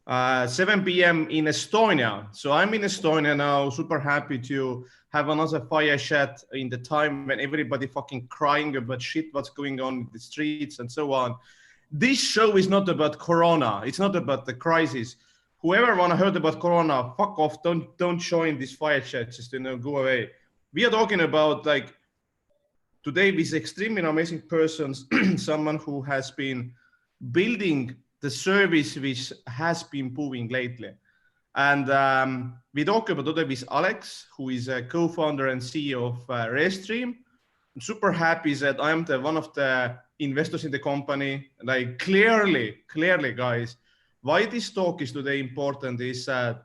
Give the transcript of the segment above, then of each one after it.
7 p.m. in Estonia. So I'm in Estonia now, super happy to have another fire chat in the time when everybody fucking crying about shit, what's going on in the streets and so on. This show is not about Corona. It's not about the crisis. Whoever wanna heard about Corona, fuck off. Don't join this fire chat. Just go away. We are talking about like today with extremely amazing persons, someone who has been building the service which has been booming lately. And we talk about today with Alex, who is a co-founder and CEO of Restream. I'm super happy that I'm one of the investors in the company. Like clearly, guys, why this talk is today important is that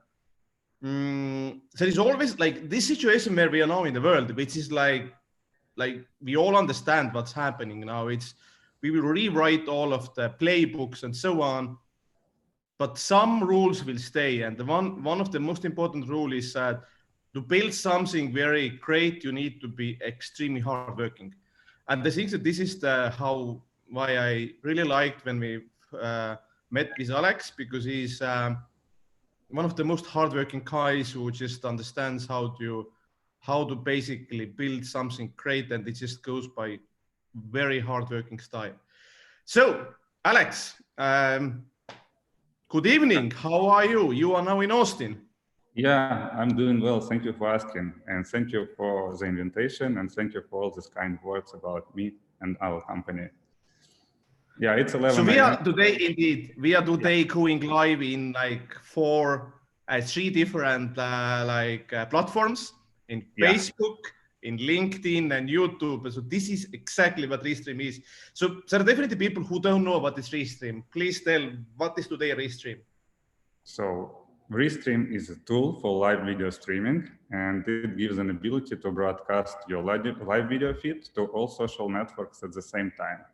there is always like this situation where we are now in the world, which is like we all understand what's happening now. We will rewrite all of the playbooks and so on, but some rules will stay. And the one of the most important rule is that to build something very great, you need to be extremely hardworking. And I think that this is why I really liked when we met with Alex, because he's one of the most hardworking guys who just understands how to basically build something great, and it just goes by very hardworking style. So, Alex, good evening. How are you? You are now in Austin. Yeah, I'm doing well. Thank you for asking. And thank you for the invitation. And thank you for all these kind words about me and our company. Yeah, it's 11. So we are today going live in like three different platforms, in Facebook, in LinkedIn, and YouTube. So this is exactly what Restream is. So there are definitely people who don't know what is Restream. Please tell, what is today Restream? So Restream is a tool for live video streaming, and it gives an ability to broadcast your live video feed to all social networks at the same time.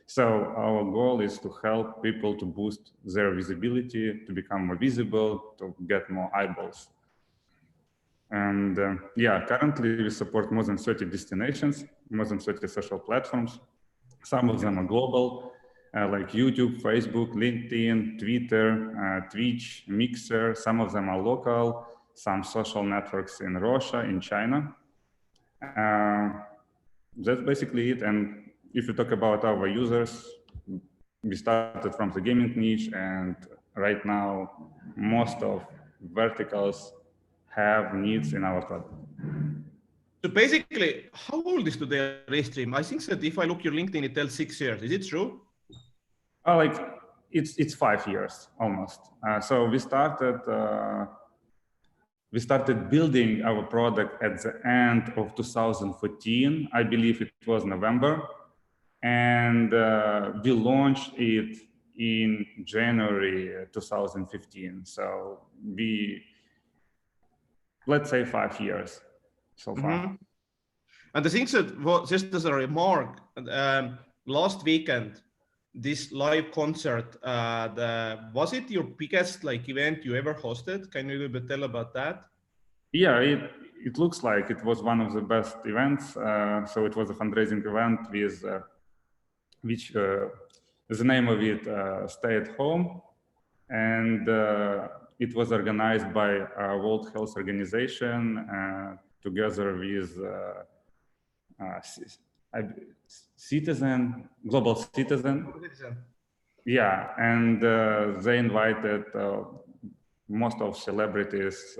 So our goal is to help people to boost their visibility, to become more visible, to get more eyeballs. And currently we support more than 30 destinations, more than 30 social platforms. Some of them are global, like YouTube, Facebook, LinkedIn, Twitter, Twitch, Mixer. Some of them are local, some social networks in Russia, in China. That's basically it. And if you talk about our users, we started from the gaming niche, and right now most of verticals have needs in our product. So basically, how old is today Restream? I think that if I look your LinkedIn, it tells 6 years. Is it true? It's 5 years almost. So we started building our product at the end of 2014. I believe it was November, and we launched it in January 2015. So let's say 5 years so far. And the thing that, just as a remark, last weekend, this live concert, was it your biggest event you ever hosted? Can you a little bit tell about that? Yeah, it looks like it was one of the best events. So it was a fundraising event with which the name of it, Stay at Home, and it was organized by World Health Organization together with Globalcitizen. Yeah, and they invited most of celebrities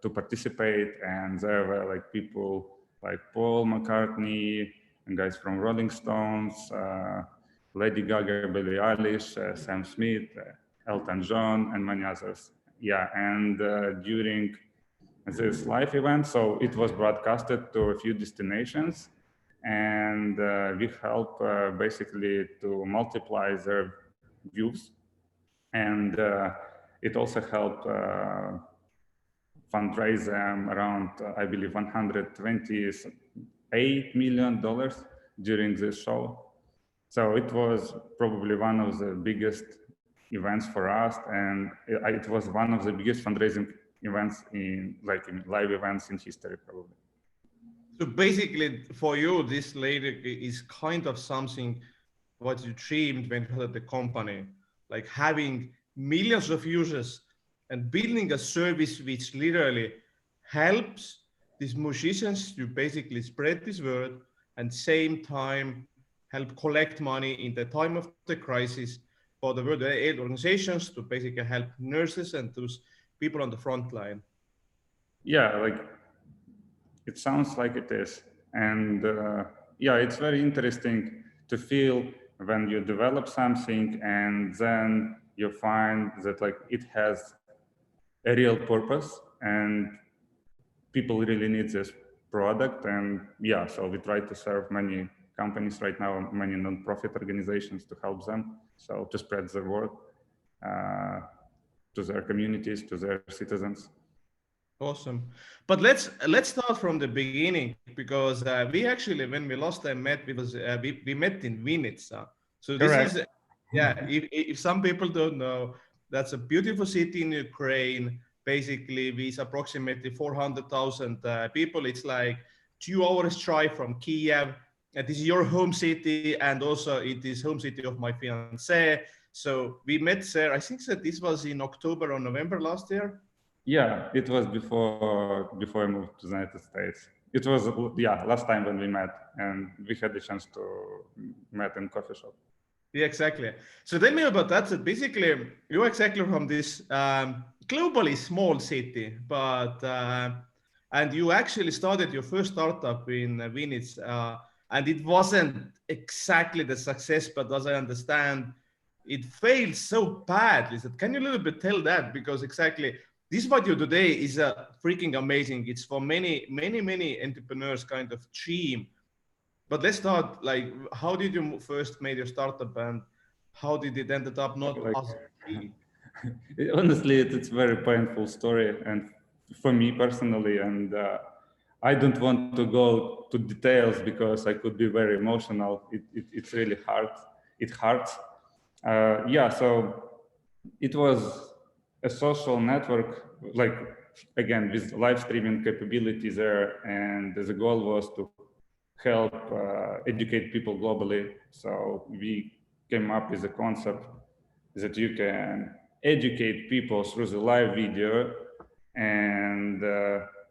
to participate, and there were people like Paul McCartney and guys from Rolling Stones, Lady Gaga, Billie Eilish, Sam Smith, Elton John, and many others. Yeah, and during this live event, so it was broadcasted to a few destinations, and we help basically to multiply their views, and it also helped fundraise them around, I believe, $128 million during this show. So it was probably one of the biggest events for us, and it was one of the biggest fundraising events in live events in history, probably. So basically, for you, this later is kind of something what you dreamed when you had the company, like having millions of users and building a service which literally helps these musicians to basically spread this word and same time help collect money in the time of the crisis for the World Aid organizations to basically help nurses and those people on the front line. Yeah, like it sounds like it is. And yeah, it's very interesting to feel when you develop something and then you find that like it has a real purpose and people really need this product. And yeah, so we try to serve many companies right now, many non-profit organizations to help them. So to spread the word to their communities, to their citizens. Awesome. But let's start from the beginning, because we actually, when we last time met, we met in Vinnytsia. So this Correct. is, yeah, if some people don't know, that's a beautiful city in Ukraine. Basically, with approximately 400,000 people. It's like 2 hours drive from Kiev. And this is your home city, and also it is home city of my fiancée. So we met there, I think that this was in October or November last year. Yeah, it was before I moved to the United States. It was, yeah, last time when we met, and we had the chance to meet in coffee shop. Yeah, exactly. So tell me about that. So basically, you're exactly from this globally small city, but and you actually started your first startup in Vinnytsia, and it wasn't exactly the success, but as I understand, it failed so badly. So can you a little bit tell that? Because exactly this what you do today is freaking amazing. It's for many entrepreneurs kind of dream. But let's start, like, how did you first made your startup and how did it ended up not Like, as big? honestly, it's a very painful story, and for me personally, and I don't want to go to details because I could be very emotional. It's really hard. It hurts. Yeah, so it was a social network, like again with live streaming capability there, and the goal was to help educate people globally. So we came up with a concept that you can educate people through the live video, and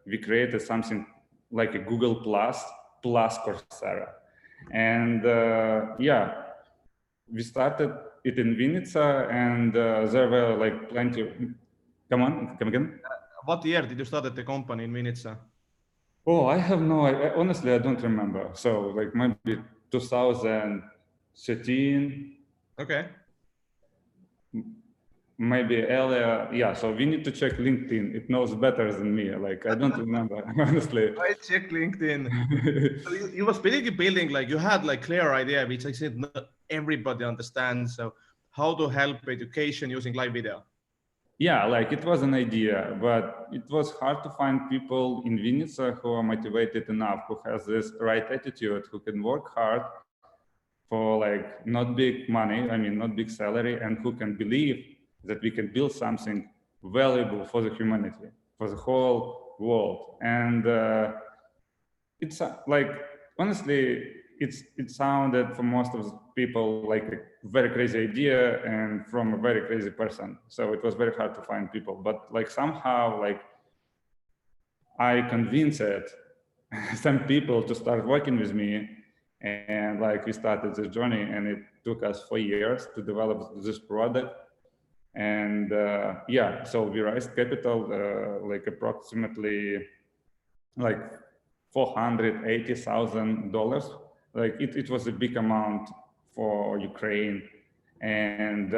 we created something like a Google Plus Coursera. And yeah, we started it in Vinnytsia, and there were like plenty of, come again? What year did you start the company in Vinnytsia? Oh, I have honestly, I don't remember. So like maybe 2013. Okay. Maybe earlier. Yeah, so we need to check LinkedIn. It knows better than me. Like, I don't remember, honestly. I checked LinkedIn. So you was basically building, like, you had like clear idea, which I said not everybody understands. So how to help education using live video? Yeah, like it was an idea, but it was hard to find people in Vinnytsia who are motivated enough, who has this right attitude, who can work hard for like not big money, I mean, not big salary, and who can believe that we can build something valuable for the humanity, for the whole world. And it's like, honestly, it sounded for most of the people like a very crazy idea and from a very crazy person. So it was very hard to find people, but like somehow like I convinced some people to start working with me, and like we started this journey, and it took us 4 years to develop this product. And yeah, so we raised capital like approximately like $480,000. Like it was a big amount for Ukraine. And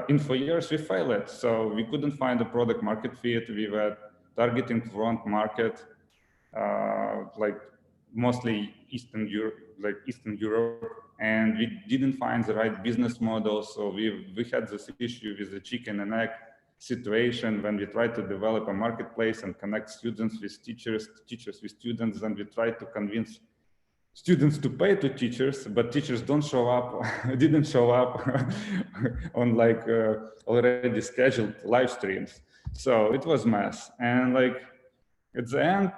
in 4 years we failed. So we couldn't find a product market fit. We were targeting front market, like mostly Eastern Europe, and we didn't find the right business model. So we had this issue with the chicken and egg situation when we tried to develop a marketplace and connect students with teachers, teachers with students, and we tried to convince students to pay to teachers, but teachers didn't show up on like already scheduled live streams. So it was a mess. And like at the end,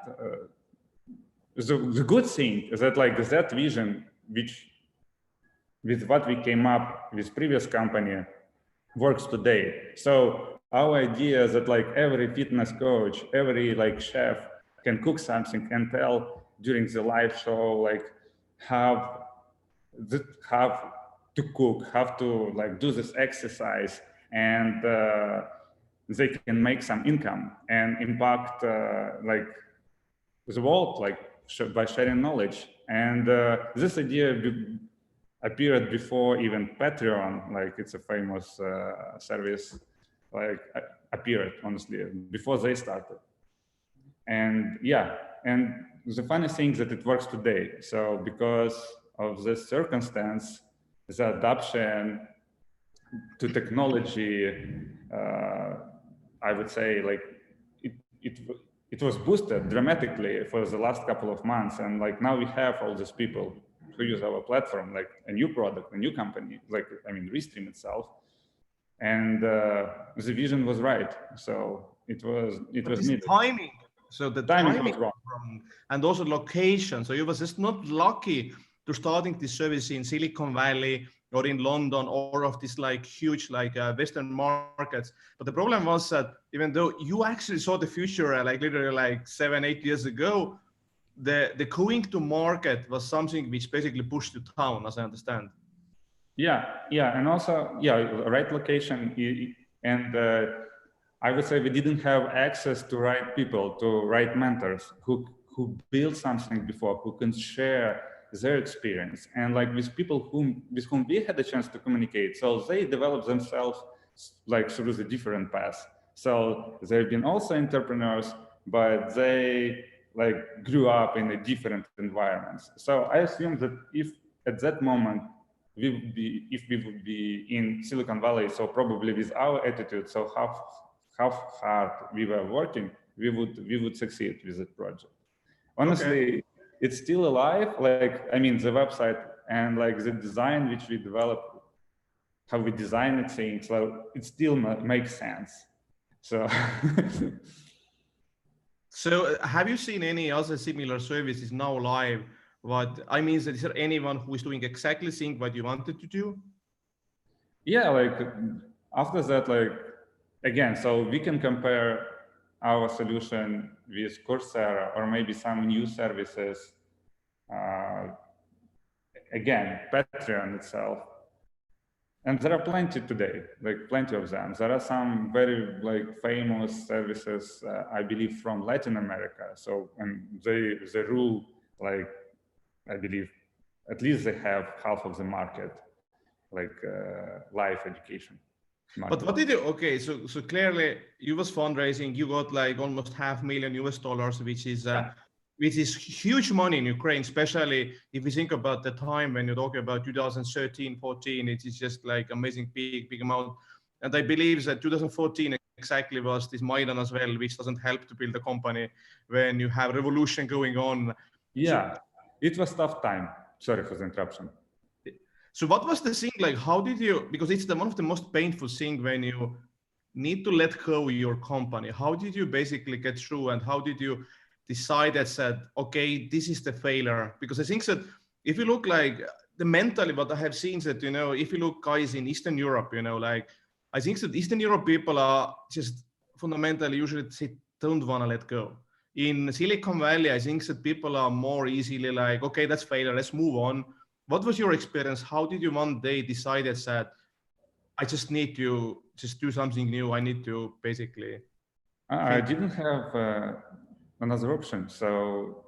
the good thing is that like that vision, which with what we came up with previous company, works today. So our idea is that like every fitness coach, every like chef can cook something and tell during the live show like how to cook, how to like do this exercise, and they can make some income and impact like the world like by sharing knowledge. And this idea appeared before even Patreon, like it's a famous service, like appeared honestly before they started. And yeah, and the funny thing is that it works today. So because of this circumstance, the adoption to technology, I would say like it was boosted dramatically for the last couple of months. And like now we have all these people who use our platform, like a new product, a new company, like, I mean, Restream itself. And the vision was right. So it was needed. Timing. So the timing was wrong. And also location. So you was just not lucky to starting this service in Silicon Valley or in London or of these like huge like Western markets. But the problem was that even though you actually saw the future like literally like 7-8 years ago, the going to market was something which basically pushed you down, as I understand. Yeah, and also right location, and I would say we didn't have access to right people, to right mentors who built something before, who can share their experience, and like with people with whom we had the chance to communicate. So they developed themselves like through the different paths. So they've been also entrepreneurs, but they like grew up in a different environments. So I assume that if at that moment if we would be in Silicon Valley, so probably with our attitude, so how hard we were working, we would succeed with that project. Honestly, okay. It's still alive. Like, I mean, the website and like the design which we developed, how we design it, things, so it still makes sense. So. So have you seen any other similar services now live? What I mean is that is there anyone who is doing exactly thing what you wanted to do? Yeah, like after that, like again, so we can compare our solution with Coursera or maybe some new services. Again, Patreon itself. And there are plenty today, like plenty of them. There are some very like famous services, I believe, from Latin America. So, and they rule, like, I believe, at least they have half of the market, like live education market. But what did you, okay, so clearly you was fundraising, you got like almost $500,000 US, which is huge money in Ukraine, especially if you think about the time when you talk about 2013, 14, it is just like amazing big amount. And I believe that 2014 exactly was this Maidan as well, which doesn't help to build a company when you have revolution going on. Yeah, it was tough time. Sorry for the interruption. So what was the thing like, how did you, because it's one of the most painful thing when you need to let go your company. How did you basically get through and how did you decide that said, okay, this is the failure? Because I think that if you look like the mentally, what I have seen that, you know, if you look guys in Eastern Europe, you know, like I think that Eastern Europe people are just fundamentally usually they don't want to let go. In Silicon Valley, I think that people are more easily like, okay, that's failure, let's move on. What was your experience? How did you one day decide that I just need to just do something new? I need to basically. I didn't have another option. So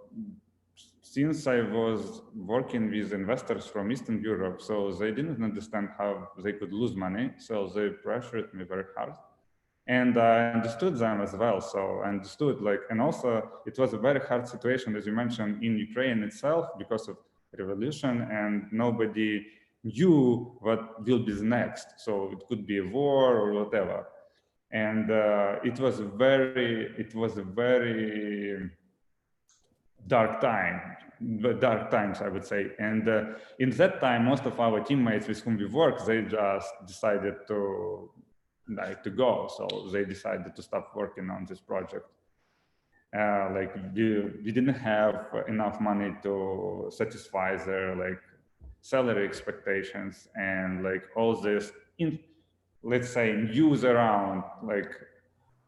since I was working with investors from Eastern Europe, so they didn't understand how they could lose money. So they pressured me very hard. And I understood them as well. So I understood like, and also it was a very hard situation, as you mentioned, in Ukraine itself because of revolution and nobody knew what will be the next. So it could be a war or whatever. And it was a very dark times, I would say. And in that time, most of our teammates with whom we work, they just decided to go. So they decided to stop working on this project. Like we didn't have enough money to satisfy their like salary expectations and like all this let's say, news around, like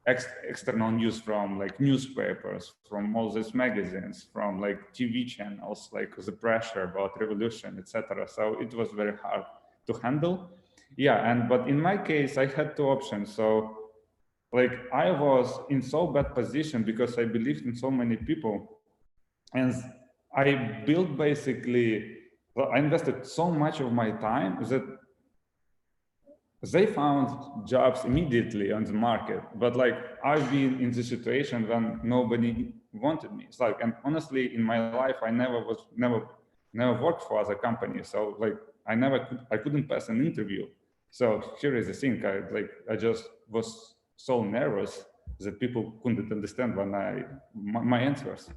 external news from like newspapers, from all these magazines, from like TV channels, like the pressure about revolution, etc. So it was very hard to handle. Yeah, but in my case, I had two options. So like I was in so bad position because I believed in so many people, and I built basically, well, I invested so much of my time that they found jobs immediately on the market. But like I've been in the situation when nobody wanted me. It's like, and honestly, in my life, I never worked for other companies. So like I couldn't pass an interview. So here is the thing, I just was so nervous that people couldn't understand when my answers.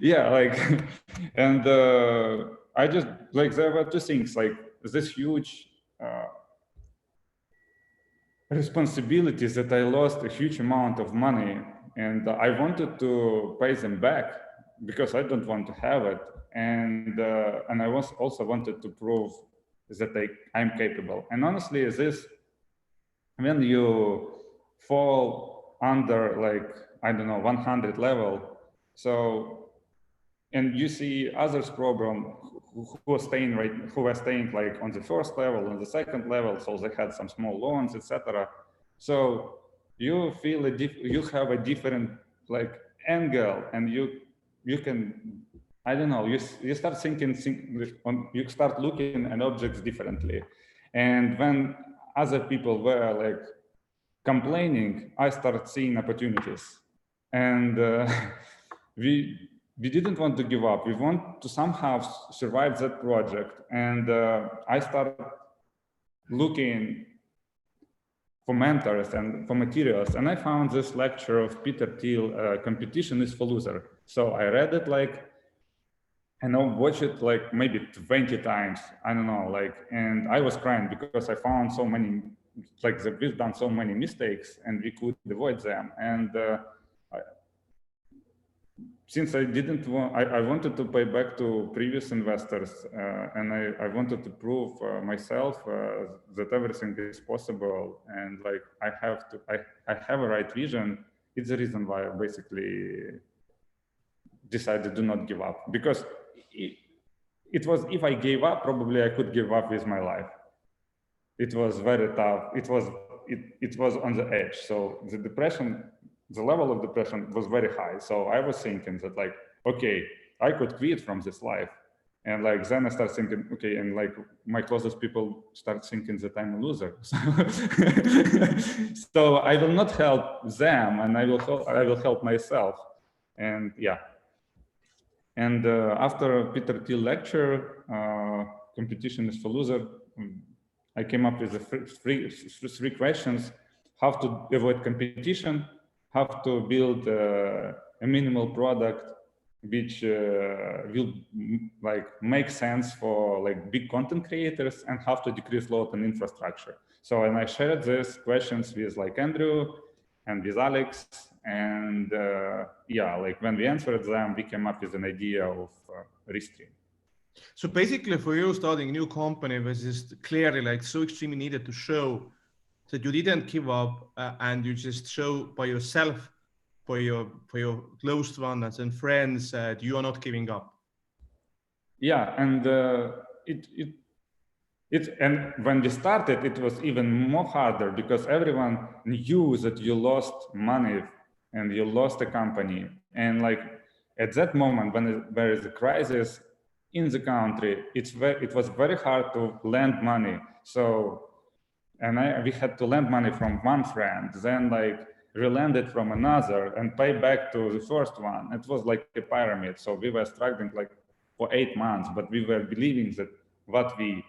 Yeah, like, and I just, like, there were two things, like this huge responsibilities that I lost a huge amount of money, and I wanted to pay them back because I don't want to have it, and I was also wanted to prove that I'm capable. And honestly, this, when you fall under, like, I don't know, 100 level, so, and you see others problem who were staying like on the first level, on the second level, so they had some small loans, etc. So you feel you have a different like angle, and you can, I don't know, you start you start looking at objects differently. And when other people were like complaining, I started seeing opportunities, and we didn't want to give up. We want to somehow survive that project. And I started looking for mentors and for materials. And I found this lecture of Peter Thiel, Competition is for Loser. So I read it like, and I watched it like maybe 20 times. I don't know, like, and I was crying because I found so many, like we've done so many mistakes and we could avoid them. And since I didn't want, I wanted to pay back to previous investors, and I wanted to prove myself that everything is possible, and like I have a right vision. It's the reason why I basically decided to not give up, because it was, if I gave up, probably I could give up with my life. It was very tough. It was on the edge. So the depression, the level of depression was very high. So I was thinking that like, okay, I could quit from this life. And like, then I start thinking, okay, and like my closest people start thinking that I'm a loser. So I will not help them, and I will help myself. And yeah. And after Peter Thiel lecture, Competition is for Loser, I came up with the three questions: how to avoid competition, how to build a minimal product which will like make sense for like big content creators, and how to decrease load on infrastructure. So, and I shared these questions with like Andrew and with Alex, and yeah, like when we answered them, we came up with an idea of Restream. So basically, for you, starting a new company was just clearly like so extremely needed to show that you didn't give up, and you just show by yourself, for your close ones and friends, that you are not giving up. Yeah, and and when we started, it was even more harder because everyone knew that you lost money and you lost a company. And like at that moment, when there is a crisis in the country, it was very hard to lend money. So, and we had to lend money from one friend, then like relend it from another and pay back to the first one. It was like a pyramid. So we were struggling like for 8 months, but we were believing that what we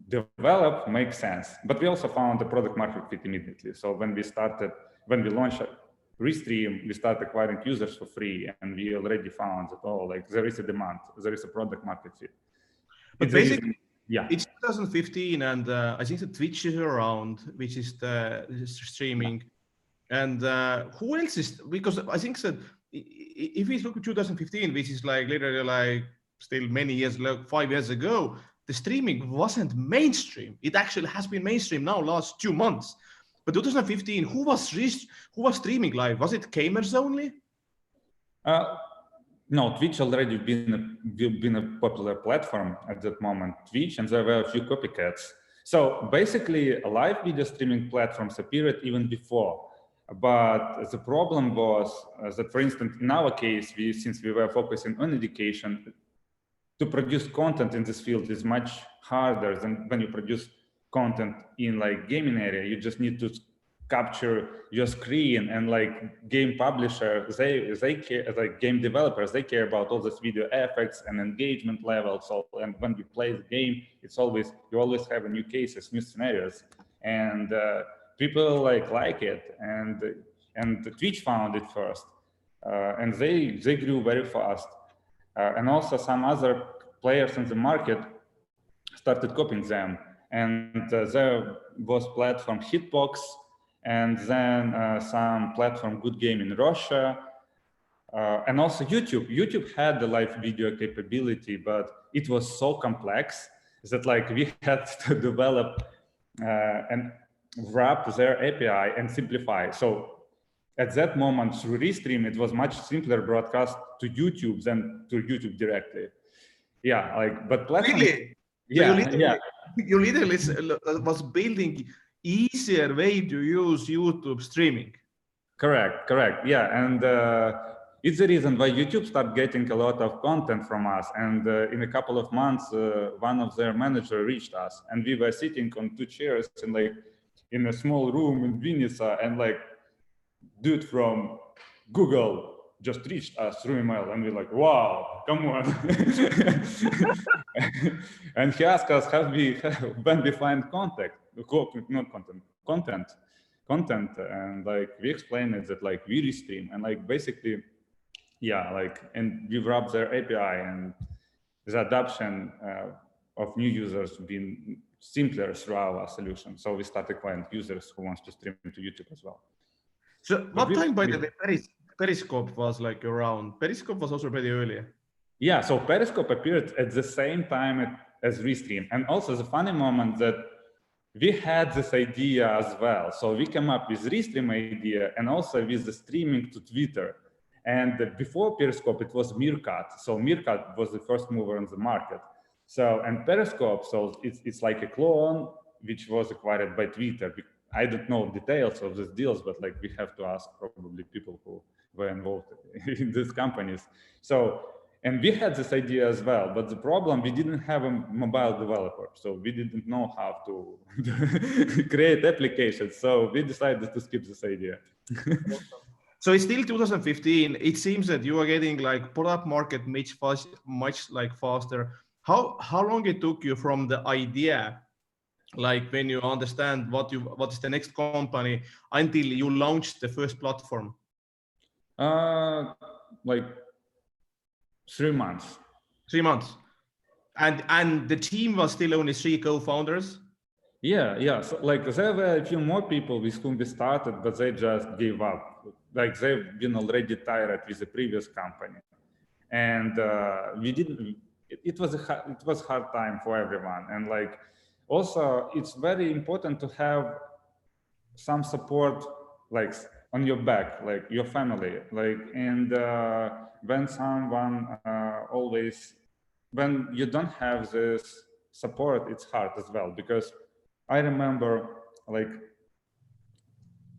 develop makes sense. But we also found the product market fit immediately. So when we launched Restream, we started acquiring users for free, and we already found that, oh, like there is a demand, there is a product market fit. But basically, yeah, it's 2015, and I think the Twitch is around, which is the streaming. Yeah. And who else is, because I think that if we look at 2015, which is like literally like still many years, like 5 years ago, the streaming wasn't mainstream. It actually has been mainstream now last 2 months. But 2015, who was streaming live? Was it gamers only? No, Twitch already been a popular platform at that moment, Twitch, and there were a few copycats. So basically, live video streaming platforms appeared even before. But the problem was that, for instance, in our case, since we were focusing on education, to produce content in this field is much harder than when you produce content in like gaming area. You just need to capture your screen, and like game publisher, they care, like game developers, they care about all this video effects and engagement levels. So, and when we play the game, it's always, you always have new cases, new scenarios, and people like it, and Twitch found it first, and they grew very fast, and also some other players in the market started copying them, and there was platform Hitbox, and then some platform Good Game in Russia, and also YouTube. YouTube had the live video capability, but it was so complex that like we had to develop and wrap their API and simplify. So at that moment, through Restream, it was much simpler broadcast to YouTube than to YouTube directly. Yeah, like, but platform. Really? Yeah, so you literally was building easier way to use YouTube streaming. Correct. Yeah, and it's the reason why YouTube started getting a lot of content from us. And in a couple of months, one of their managers reached us, and we were sitting on 2 chairs in a small room in Vinnytsia, and like, dude from Google just reached us through email, and we're like, wow, come on. And he asked us when we find content, and like we explained it that like we Restream, and like basically, yeah, like, and we wrap their API, and the adoption of new users been simpler through our solution. So we started acquiring users who wants to stream to YouTube as well. So what time, by the way, Periscope was like around? Periscope was also pretty early. Yeah, so Periscope appeared at the same time as Restream. And also the funny moment that we had this idea as well. So we came up with Restream idea and also with the streaming to Twitter. And before Periscope, it was Meerkat. So Meerkat was the first mover on the market. So, and Periscope, so it's like a clone, which was acquired by Twitter. I don't know details of these deals, but like we have to ask probably people who were involved in these companies. So, and we had this idea as well, but the problem, we didn't have a mobile developer. So we didn't know how to create applications. So we decided to skip this idea. So it's still 2015. It seems that you are getting like product market much like faster. How long it took you from the idea, like when you understand what is the next company, until you launched the first platform? Like 3 months. 3 months. And the team was still only 3 co-founders? Yeah. So like there were a few more people with whom we started, but they just gave up. Like they've been already tired with the previous company. And we didn't, it was a hard time for everyone. And like, also it's very important to have some support, like on your back, like your family, like, and when someone when you don't have this support, it's hard as well. Because I remember like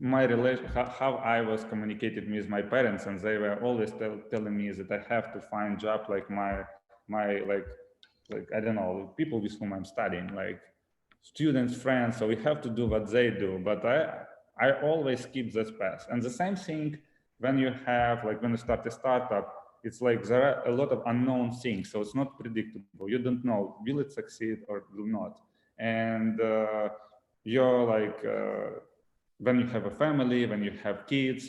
my relation, how I was communicating with my parents, and they were always telling me that I have to find job like my like I don't know, people with whom I'm studying, like students, friends. So we have to do what they do. But I always keep this path. And the same thing when you have, like when you start a startup, it's like there are a lot of unknown things. So it's not predictable. You don't know, will it succeed or will not? And you're like, when you have a family, when you have kids,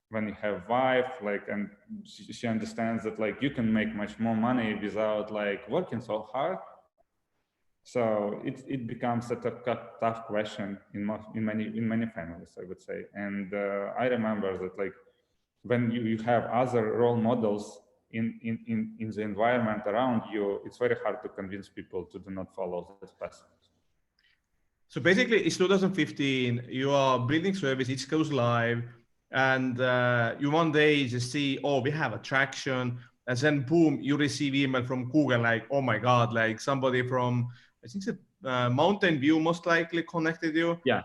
when you have wife, like, and she understands that like you can make much more money without like working so hard. So it becomes a tough question in many families, I would say. And I remember that like when you have other role models in the environment around you, it's very hard to convince people to do not follow this path. So basically, it's 2015. You are building service. It goes live, and you one day just see, oh, we have attraction, and then boom, you receive email from Google like, oh my god, like somebody from, I think it's Mountain View most likely connected you. Yeah.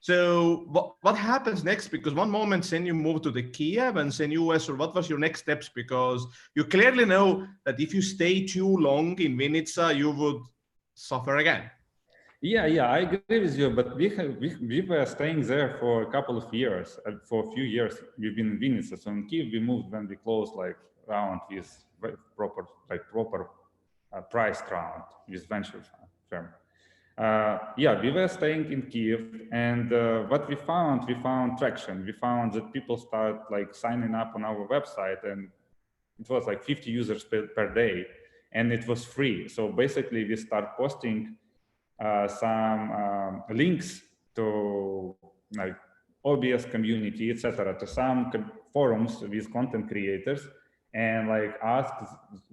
So what happens next? Because one moment then you move to the Kiev and then US, or what was your next steps? Because you clearly know that if you stay too long in Vinica, you would suffer again. Yeah, I agree with you, but we were staying there for a couple of years. For a few years, we've been in Vinica. So in Kiev, we moved when we closed like round with proper price round with venture firm. Yeah, we were staying in Kiev, and what we found traction. We found that people start like signing up on our website, and it was like 50 users per day, and it was free. So basically, we start posting some links to like OBS community, etc., to some forums with content creators, and like ask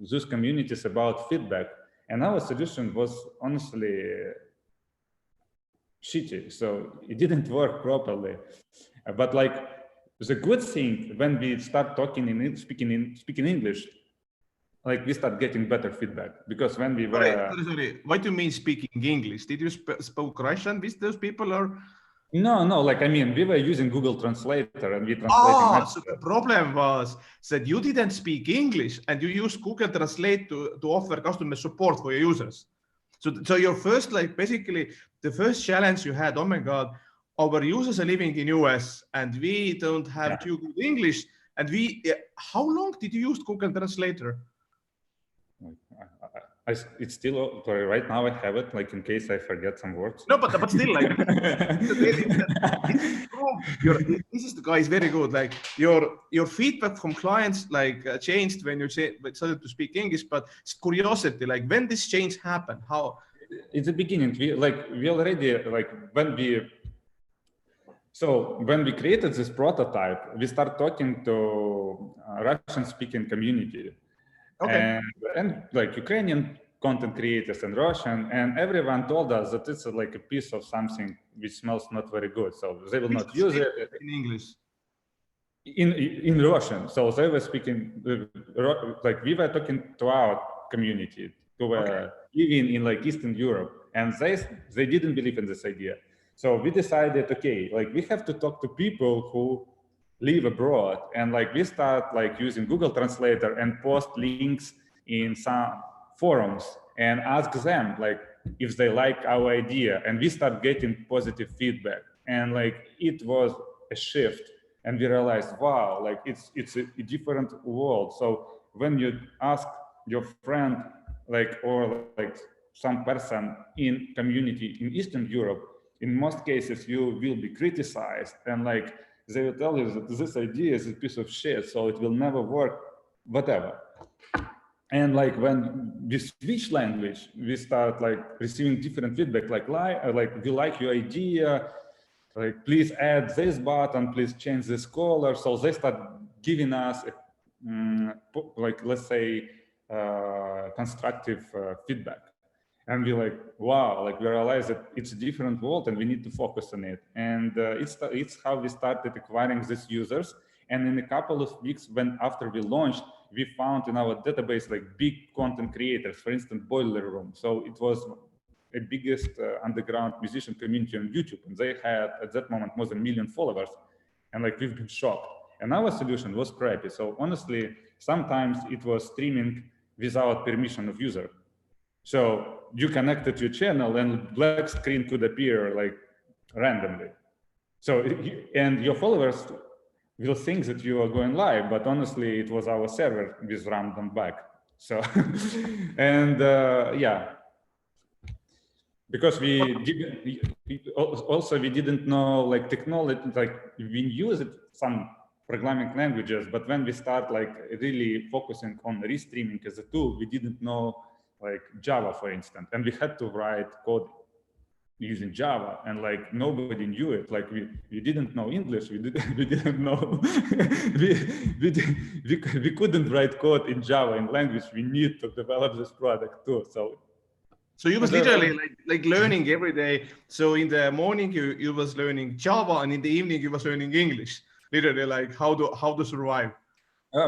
those communities about feedback. And our solution was honestly shitty, so it didn't work properly. But like the good thing, when we start talking in speaking English, like we start getting better feedback, because when we were sorry. What do you mean speaking English? Did you spoke Russian with those people, or no, like I mean we were using Google Translator and we translated. So the problem was that you didn't speak English and you used Google Translate to offer customer support for your users. So your first, like basically the first challenge you had, oh my god, our users are living in US and we don't have too good English, and how long did you use Google Translator? It's still right now. I have it, like in case I forget some words. No, but still, like this is the guy is very good. Like your feedback from clients like changed when you started to speak English. But it's curiosity, like when this change happened, how? It's the beginning. We already like when we created this prototype, we start talking to Russian-speaking community. Okay. And like Ukrainian content creators and Russian, and everyone told us that it's like a piece of something which smells not very good, so they will not use it in English. In Russian. So they were speaking like we were talking to our community who were living in like Eastern Europe, and they didn't believe in this idea. So we decided, okay, like we have to talk to people who live abroad, and like we start like using Google Translator and post links in some forums and ask them like if they like our idea, and we start getting positive feedback, and like it was a shift, and we realized, wow, like it's a different world. So when you ask your friend like or like some person in community in Eastern Europe, in most cases you will be criticized, and like they will tell you that this idea is a piece of shit, so it will never work, whatever. And like when we switch language, we start like receiving different feedback, like we like your idea, like please add this button, please change this color. So they start giving us like, let's say, constructive feedback. And we're like, wow, like we realize that it's a different world and we need to focus on it. And it's how we started acquiring these users. And in a couple of weeks, after we launched, we found in our database like big content creators, for instance, Boiler Room. So it was the biggest underground musician community on YouTube. And they had at that moment more than 1 million followers. And like we've been shocked. And our solution was crappy. So honestly, sometimes it was streaming without permission of user. So you connected to your channel and black screen could appear like randomly. So, and your followers will think that you are going live, but honestly, it was our server with random bug. So, and yeah, because we didn't know like technology, like we used some programming languages, but when we start like really focusing on restreaming as a tool, we didn't know like Java, for instance, and we had to write code using Java, and like nobody knew it. Like we didn't know English, we didn't know we couldn't write code in Java, in language we need to develop this product too. So you was literally like learning every day. So in the morning you was learning Java, and in the evening you was learning English. Literally like how to survive.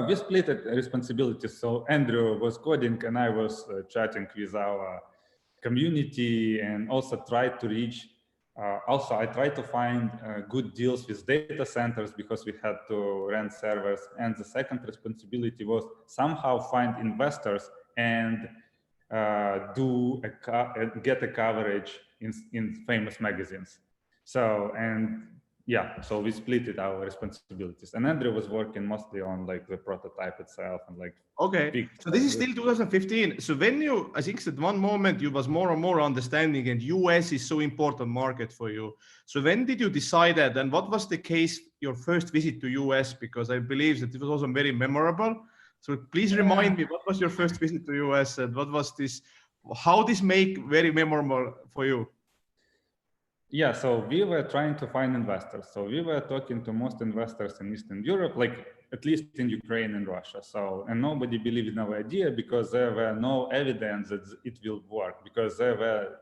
We split responsibilities. So Andrew was coding and I was chatting with our community, and also tried to reach. Also, I tried to find good deals with data centers because we had to rent servers. And the second responsibility was somehow find investors and get a coverage in famous magazines. So, and yeah, so we split our responsibilities. And Andrew was working mostly on like the prototype itself and like. Okay, so this is still 2015. So when you, I think at one moment you was more and more understanding, and US is so important market for you. So when did you decide that, and what was the case, your first visit to US? Because I believe that it was also very memorable. So please remind me, what was your first visit to US, and what was this, how this make very memorable for you? Yeah, so we were trying to find investors. So we were talking to most investors in Eastern Europe, like at least in Ukraine and Russia. So, and nobody believed in our idea because there were no evidence that it will work, because there were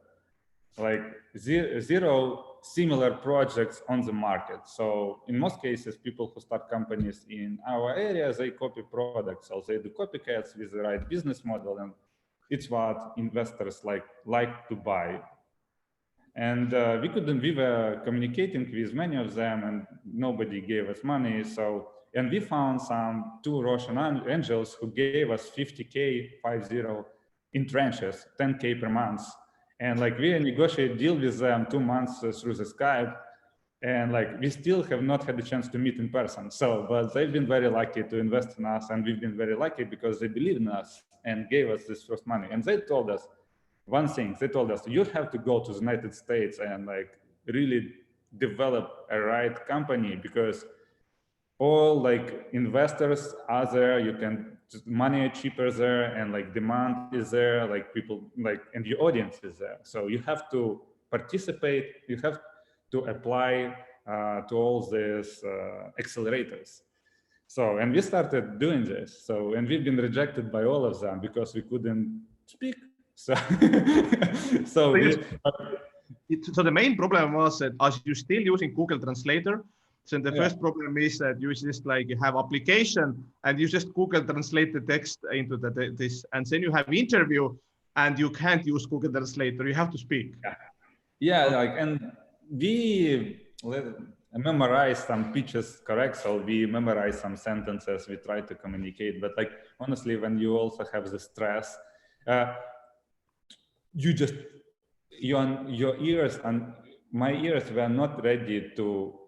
like zero similar projects on the market. So in most cases, people who start companies in our area, they copy products. So they do copycats with the right business model, and it's what investors like to buy. And we were communicating with many of them, and nobody gave us money. So, and we found two Russian angels who gave us 50K, 50, in tranches, 10K per month. And like we negotiated deal with them 2 months through the Skype, and like we still have not had the chance to meet in person. So, but they've been very lucky to invest in us, and we've been very lucky because they believed in us and gave us this first money. And they told us one thing, they told us, you have to go to the United States and like really develop a right company, because all like investors are there, you can just money is cheaper there, and like demand is there, like people like, and your audience is there. So you have to participate, you have to apply to all these accelerators. So, and we started doing this. So, and we've been rejected by all of them because we couldn't speak. So, so the main problem was that as you're still using Google Translator, so the first problem is that you just like you have application and you just Google translate the text into this, and then you have interview and you can't use Google Translator, you have to speak. Yeah, like, and we memorize some pitches, correct? So we memorize some sentences, we try to communicate, but like honestly, when you also have the stress, your ears and my ears were not ready to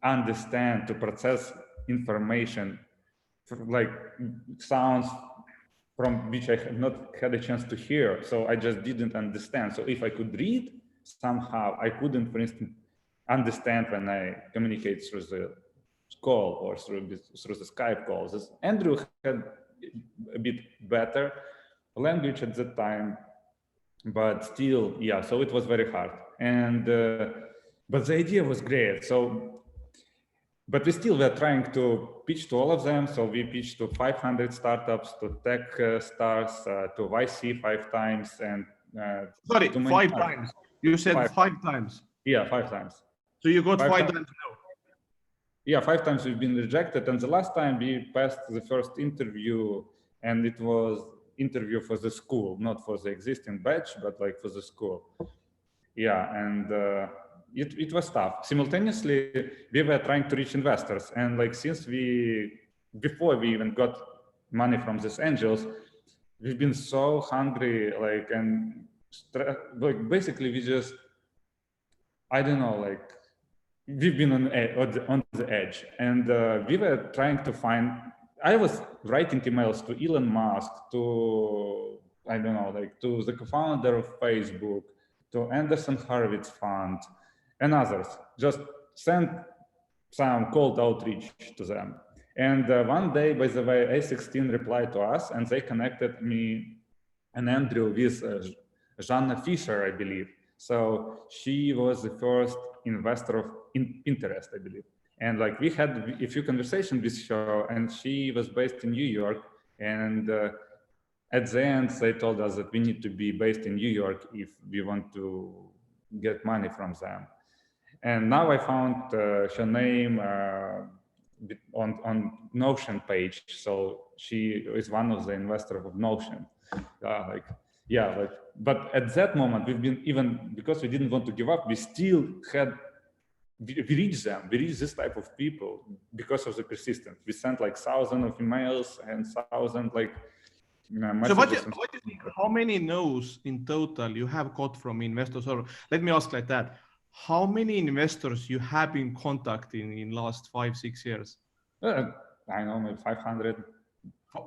understand, to process information, like sounds from which I had not had a chance to hear. So I just didn't understand. So if I could read somehow, I couldn't, for instance, understand when I communicate through the call or through the Skype calls. Andrew had a bit better language at that time, but still, yeah, so it was very hard. And but the idea was great. So, but we still were trying to pitch to all of them. So we pitched to 500 startups, to tech stars, to YC 5 times, and sorry, 5 times. You said 5 times. Yeah, 5 times. So you got 5 times no. Yeah, 5 times we've been rejected, and the last time we passed the first interview, and it was interview for the school, not for the existing batch, but like for the school. Yeah, and it was tough. Simultaneously, we were trying to reach investors, and like since before we even got money from these angels, we've been so hungry, like, and like basically we just, I don't know, like we've been on the edge, and we were trying to find. I was writing emails to Elon Musk, to, I don't know, like to the co-founder of Facebook, to Anderson Horowitz Fund, and others. Just sent some cold outreach to them. And one day, by the way, A16 replied to us, and they connected me and Andrew with Janna Fisher, I believe. So she was the first investor of interest, I believe. And like we had a few conversations with her, and she was based in New York. And at the end, they told us that we need to be based in New York if we want to get money from them. And now I found her name on Notion page. So she is one of the investors of Notion. But at that moment, we've been, even because we didn't want to give up, we still had, we reached them. We reached this type of people because of the persistence. We sent like thousands of emails and thousands like messages. So what do you think, how many no's in total you have got from investors? Or let me ask like that. How many investors you have been contacting in last 5-6 years? I know, maybe 500.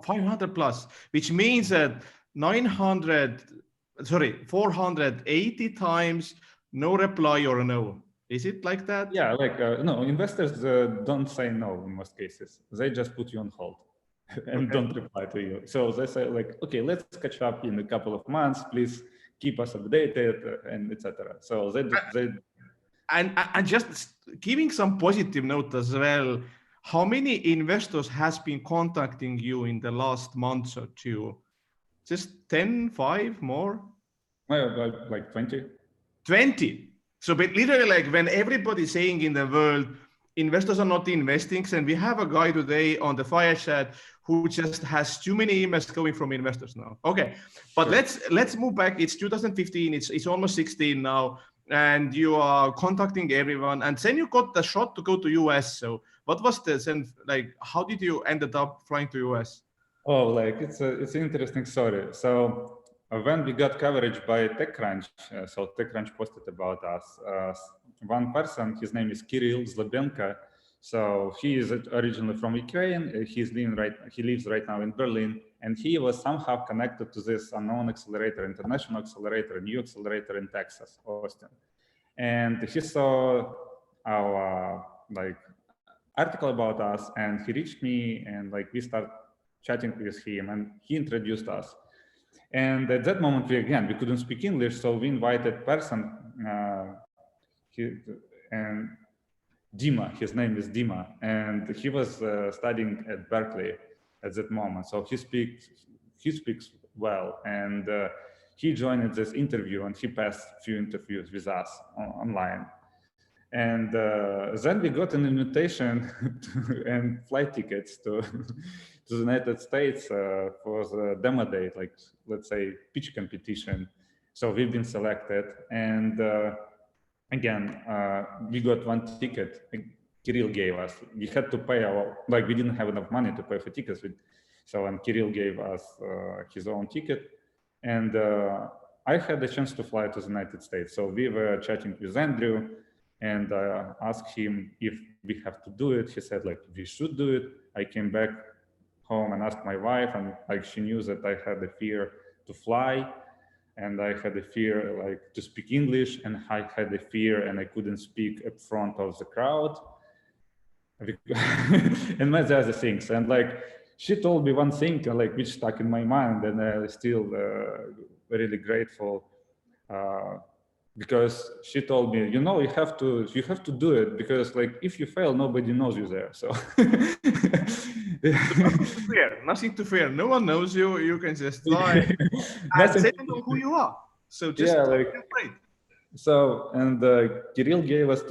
500 plus, which means that 480 times no reply or no. Is it like that? Yeah, like no, investors don't say no in most cases. They just put you on hold and don't reply to you. So they say like, okay, let's catch up in a couple of months. Please keep us updated and etc. So and just giving some positive note as well. How many investors has been contacting you in the last month or two? Just 10, 5 more? Like 20. 20. So but literally like when everybody's saying in the world, investors are not investing, and we have a guy today on the Fireside who just has too many emails going from investors now. Okay, but sure. let's move back. It's 2015, it's almost 16 now, and you are contacting everyone, and then you got the shot to go to US. So what was this, and like how did you ended up flying to US? Oh, like it's an interesting story. So when we got coverage by TechCrunch, so TechCrunch posted about us, one person, his name is Kirill Zlobenko. So he is originally from Ukraine. He lives right now in Berlin, and he was somehow connected to this unknown accelerator, international accelerator, new accelerator in Texas, Austin. And he saw our like article about us, and he reached me, and like we started chatting with him, and he introduced us. And at that moment, we couldn't speak English, so we invited person, and Dima, his name is Dima, and he was studying at Berkeley at that moment. So he speaks well, and he joined this interview, and he passed a few interviews with us online. And then we got an invitation and flight tickets to the United States for the demo day, like let's say pitch competition. So we've been selected, and we got one ticket. Kirill gave us. We had to pay we didn't have enough money to pay for tickets. And Kirill gave us his own ticket, and I had the chance to fly to the United States. So we were chatting with Andrew, and asked him if we have to do it. He said like we should do it. I came back home and asked my wife, and like she knew that I had a fear to fly, and I had a fear like to speak English, and I had a fear and I couldn't speak in front of the crowd and many other things. And like she told me one thing like which stuck in my mind, and I'm still really grateful. Because she told me, you have to do it, because like if you fail, nobody knows you there. So nothing to fear. No one knows you. You can just fly and they don't know who you are. So just great. So and Kirill gave us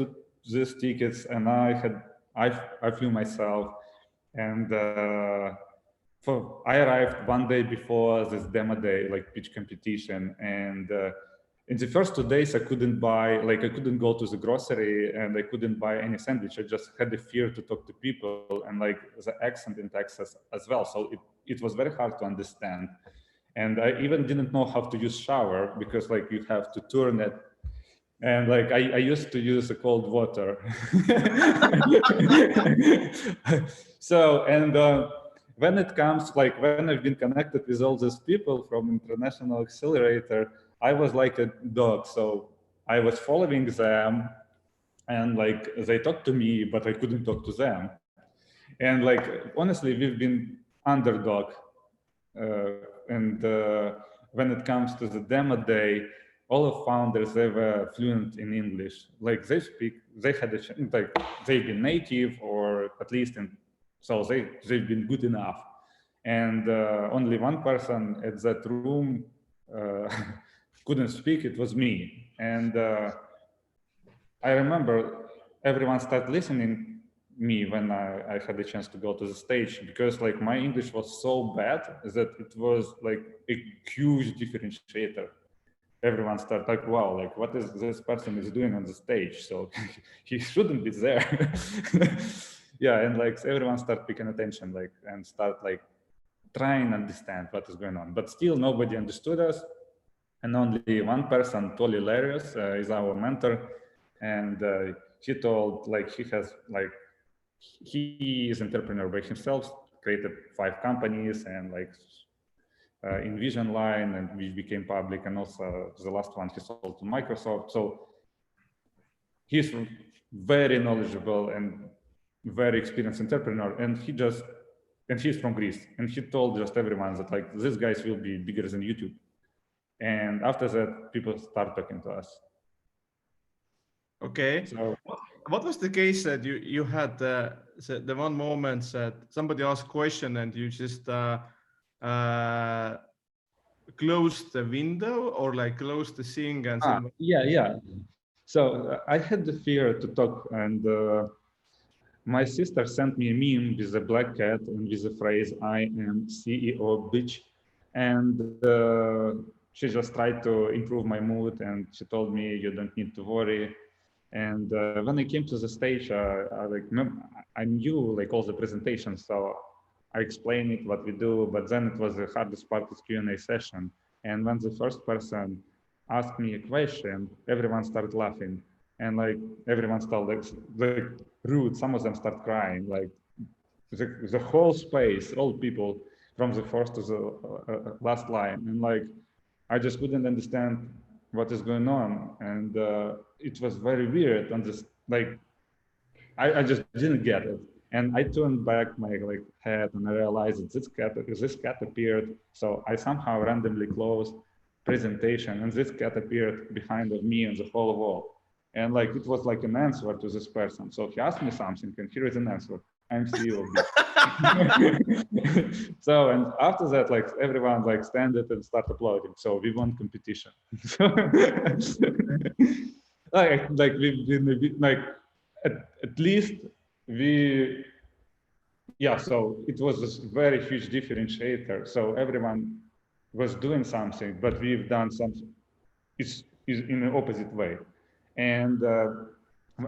these tickets, and I flew myself, and I arrived one day before this demo day, like pitch competition, and in the first 2 days, I couldn't go to the grocery, and I couldn't buy any sandwich. I just had the fear to talk to people, and like the accent in Texas as well. So it was very hard to understand. And I even didn't know how to use shower, because like you have to turn it. And like I used to use the cold water. So, and when it comes, like when I've been connected with all these people from International Accelerator, I was like a dog. So I was following them, and like they talked to me, but I couldn't talk to them. And like, honestly, we've been underdog. And when it comes to the demo day, all of founders, they were fluent in English. Like they had like they've been native, or at least so they've been good enough. And only one person at that room couldn't speak. It was me. And I remember everyone started listening me when I had the chance to go to the stage, because like my English was so bad that it was like a huge differentiator. Everyone started like, wow, like what is this person is doing on the stage? So he shouldn't be there. Yeah, and like everyone started paying attention, like, and start like trying to understand what is going on. But still nobody understood us. And only one person, totally hilarious, is our mentor. And he told, like, he is entrepreneur by himself, created 5 companies, and like InVision Line, and which became public, and also the last one he sold to Microsoft. So he's very knowledgeable and very experienced entrepreneur, and he's from Greece, and he told just everyone that like these guys will be bigger than YouTube. And after that, people start talking to us. Okay. So what was the case that you had the one moment that somebody asked a question and you just closed the window, or like closed the thing and yeah. So I had the fear to talk, and my sister sent me a meme with a black cat and with the phrase "I am CEO bitch," and she just tried to improve my mood, and she told me, "You don't need to worry." And when I came to the stage, I knew like all the presentations, so I explained it, what we do. But then it was the hardest part of Q&A session. And when the first person asked me a question, everyone started laughing, and like everyone started like rude. Some of them start crying. Like the whole space, all people from the first to the last line, and like I just couldn't understand what is going on, and it was very weird. And just like I just didn't get it. And I turned back my like head, and I realized that this cat appeared. So I somehow randomly closed presentation, and this cat appeared behind of me on the whole wall. And like it was like an answer to this person. So he asked me something, and here is an answer. I'm CEO. So, and after that, like everyone like standed and start applauding. So we won competition. like we like at least we, yeah. So it was this very huge differentiator. So everyone was doing something, but we've done something is in the opposite way. And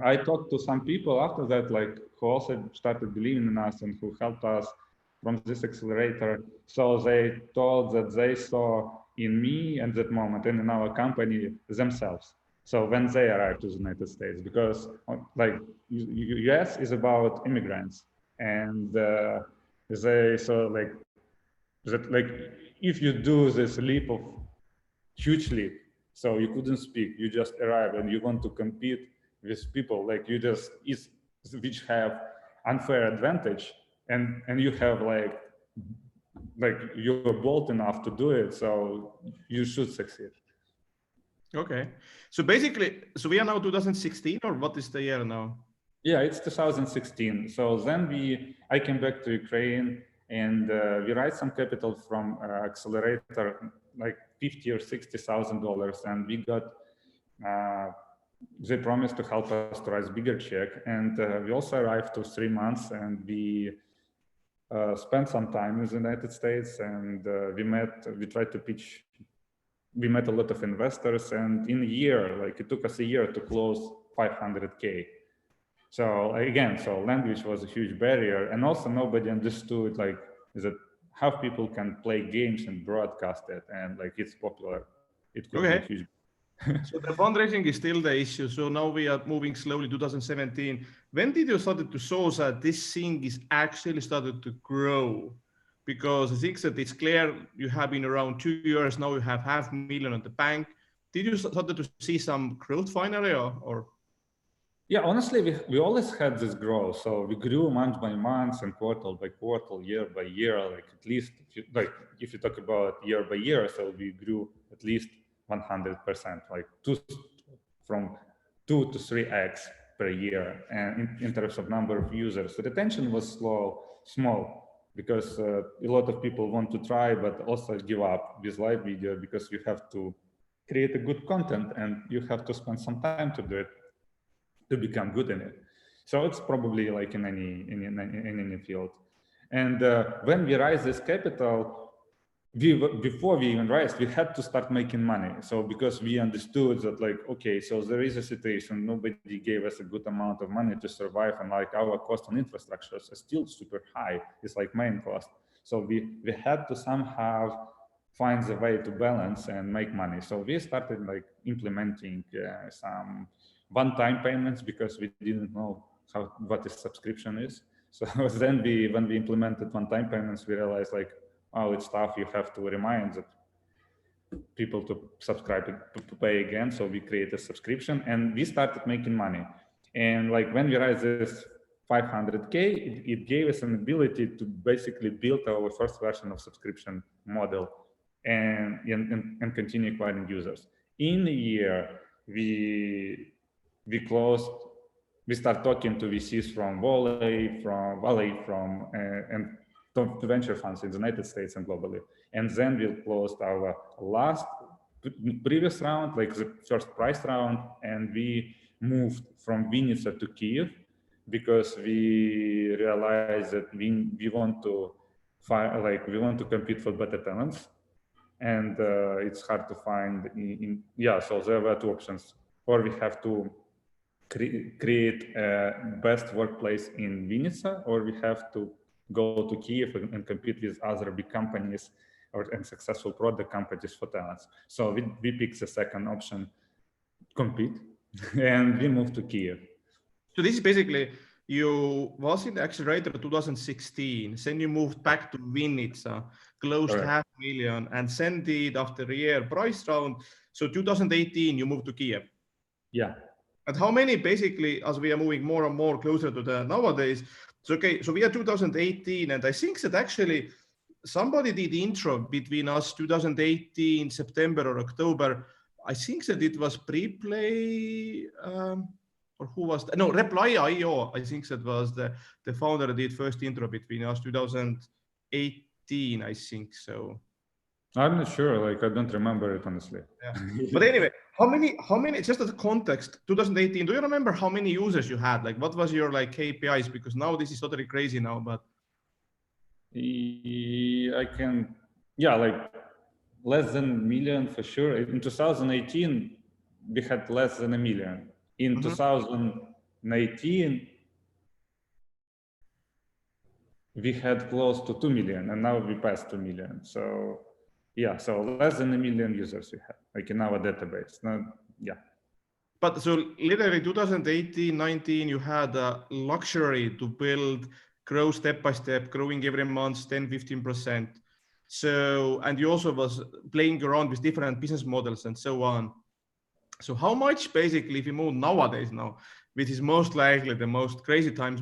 I talked to some people after that, like who also started believing in us and who helped us from this accelerator. So they told that they saw in me at that moment and in our company themselves. So when they arrived to the United States, because like US is about immigrants, and they saw like that, like if you do this leap of huge leap, so you couldn't speak, you just arrive and you want to compete with people like you just which have unfair advantage, and you have like you're bold enough to do it, so you should succeed. Okay, so basically, so we are now 2016, or what is the year now? Yeah, it's 2016. So then I came back to Ukraine, and we raised some capital from accelerator, like $50,000 or $60,000, and we got. They promised to help us to raise bigger check, and we also arrived to 3 months, and we spent some time in the United States, and we tried to pitch. We met a lot of investors, and in a year, like it took us a year to close 500K. So again, so language was a huge barrier, and also nobody understood like that how people can play games and broadcast it, and like it's popular. It could be huge. So the fundraising is still the issue. So now we are moving slowly. 2017. When did you start to show that this thing is actually started to grow? Because I think that it's clear you have been around 2 years now. You have $500,000 in the bank. Did you started to see some growth finally, or? Yeah, honestly, we always had this growth. So we grew month by month and quarter by quarter, year by year. Like at least, if you talk about year by year, so we grew at least 100%, like from 2 to 3x per year. And in terms of number of users, the retention was small, because a lot of people want to try, but also give up with live video, because you have to create a good content and you have to spend some time to do it, to become good in it. So it's probably like in any field. And when we raise this capital, before we even raised, we had to start making money. So because we understood that, like, okay, so there is a situation, nobody gave us a good amount of money to survive, and like our cost on infrastructure is still super high. It's like main cost. So we had to somehow find a way to balance and make money. So we started like implementing some one-time payments, because we didn't know what a subscription is. So then when we implemented one-time payments, we realized, like, oh, it's tough. You have to remind that people to subscribe to pay again. So we created a subscription and we started making money. And like when we raised this 500K, it gave us an ability to basically build our first version of subscription model and continue acquiring users. In a year, we start talking to VCs from Valley, and to venture funds in the United States and globally. And then we closed our previous round, like the first price round, and we moved from Vinnytsia to Kiev, because we realized that we want to compete for better talents, and it's hard to find. So there were two options: or we have to create a best workplace in Vinnytsia, or we have to go to Kiev and compete with other big companies and successful product companies for talents. So we picked the second option, compete, and we moved to Kiev. So this is basically, you was in the accelerator 2016, then you moved back to Vinnytsia, closed $500,000, and sent it after a year price round. So 2018, you moved to Kiev. Yeah. And how many, basically, as we are moving more and more closer to the nowadays, so okay, so we are 2018, and I think that actually somebody did the intro between us 2018, September or October. I think that it was Preplay, or who was that? No, Reply.io. I think that was the founder that did first intro between us 2018, I think so. I'm not sure, like I don't remember it honestly. Yeah. But anyway, how many, just as a context, 2018, do you remember how many users you had? Like what was your like KPIs? Because now this is totally crazy now, but. I can, like less than a million for sure. In 2018, we had less than 1 million. In 2019, we had close to 2 million, and now we passed 2 million. So yeah, so less than 1 million users we have, like in our database. But so literally 2018, 19, you had a luxury to build, grow step by step, growing every month, 10, 15%. So, and you also was playing around with different business models and so on. So how much basically, if you move nowadays now, which is most likely the most crazy times,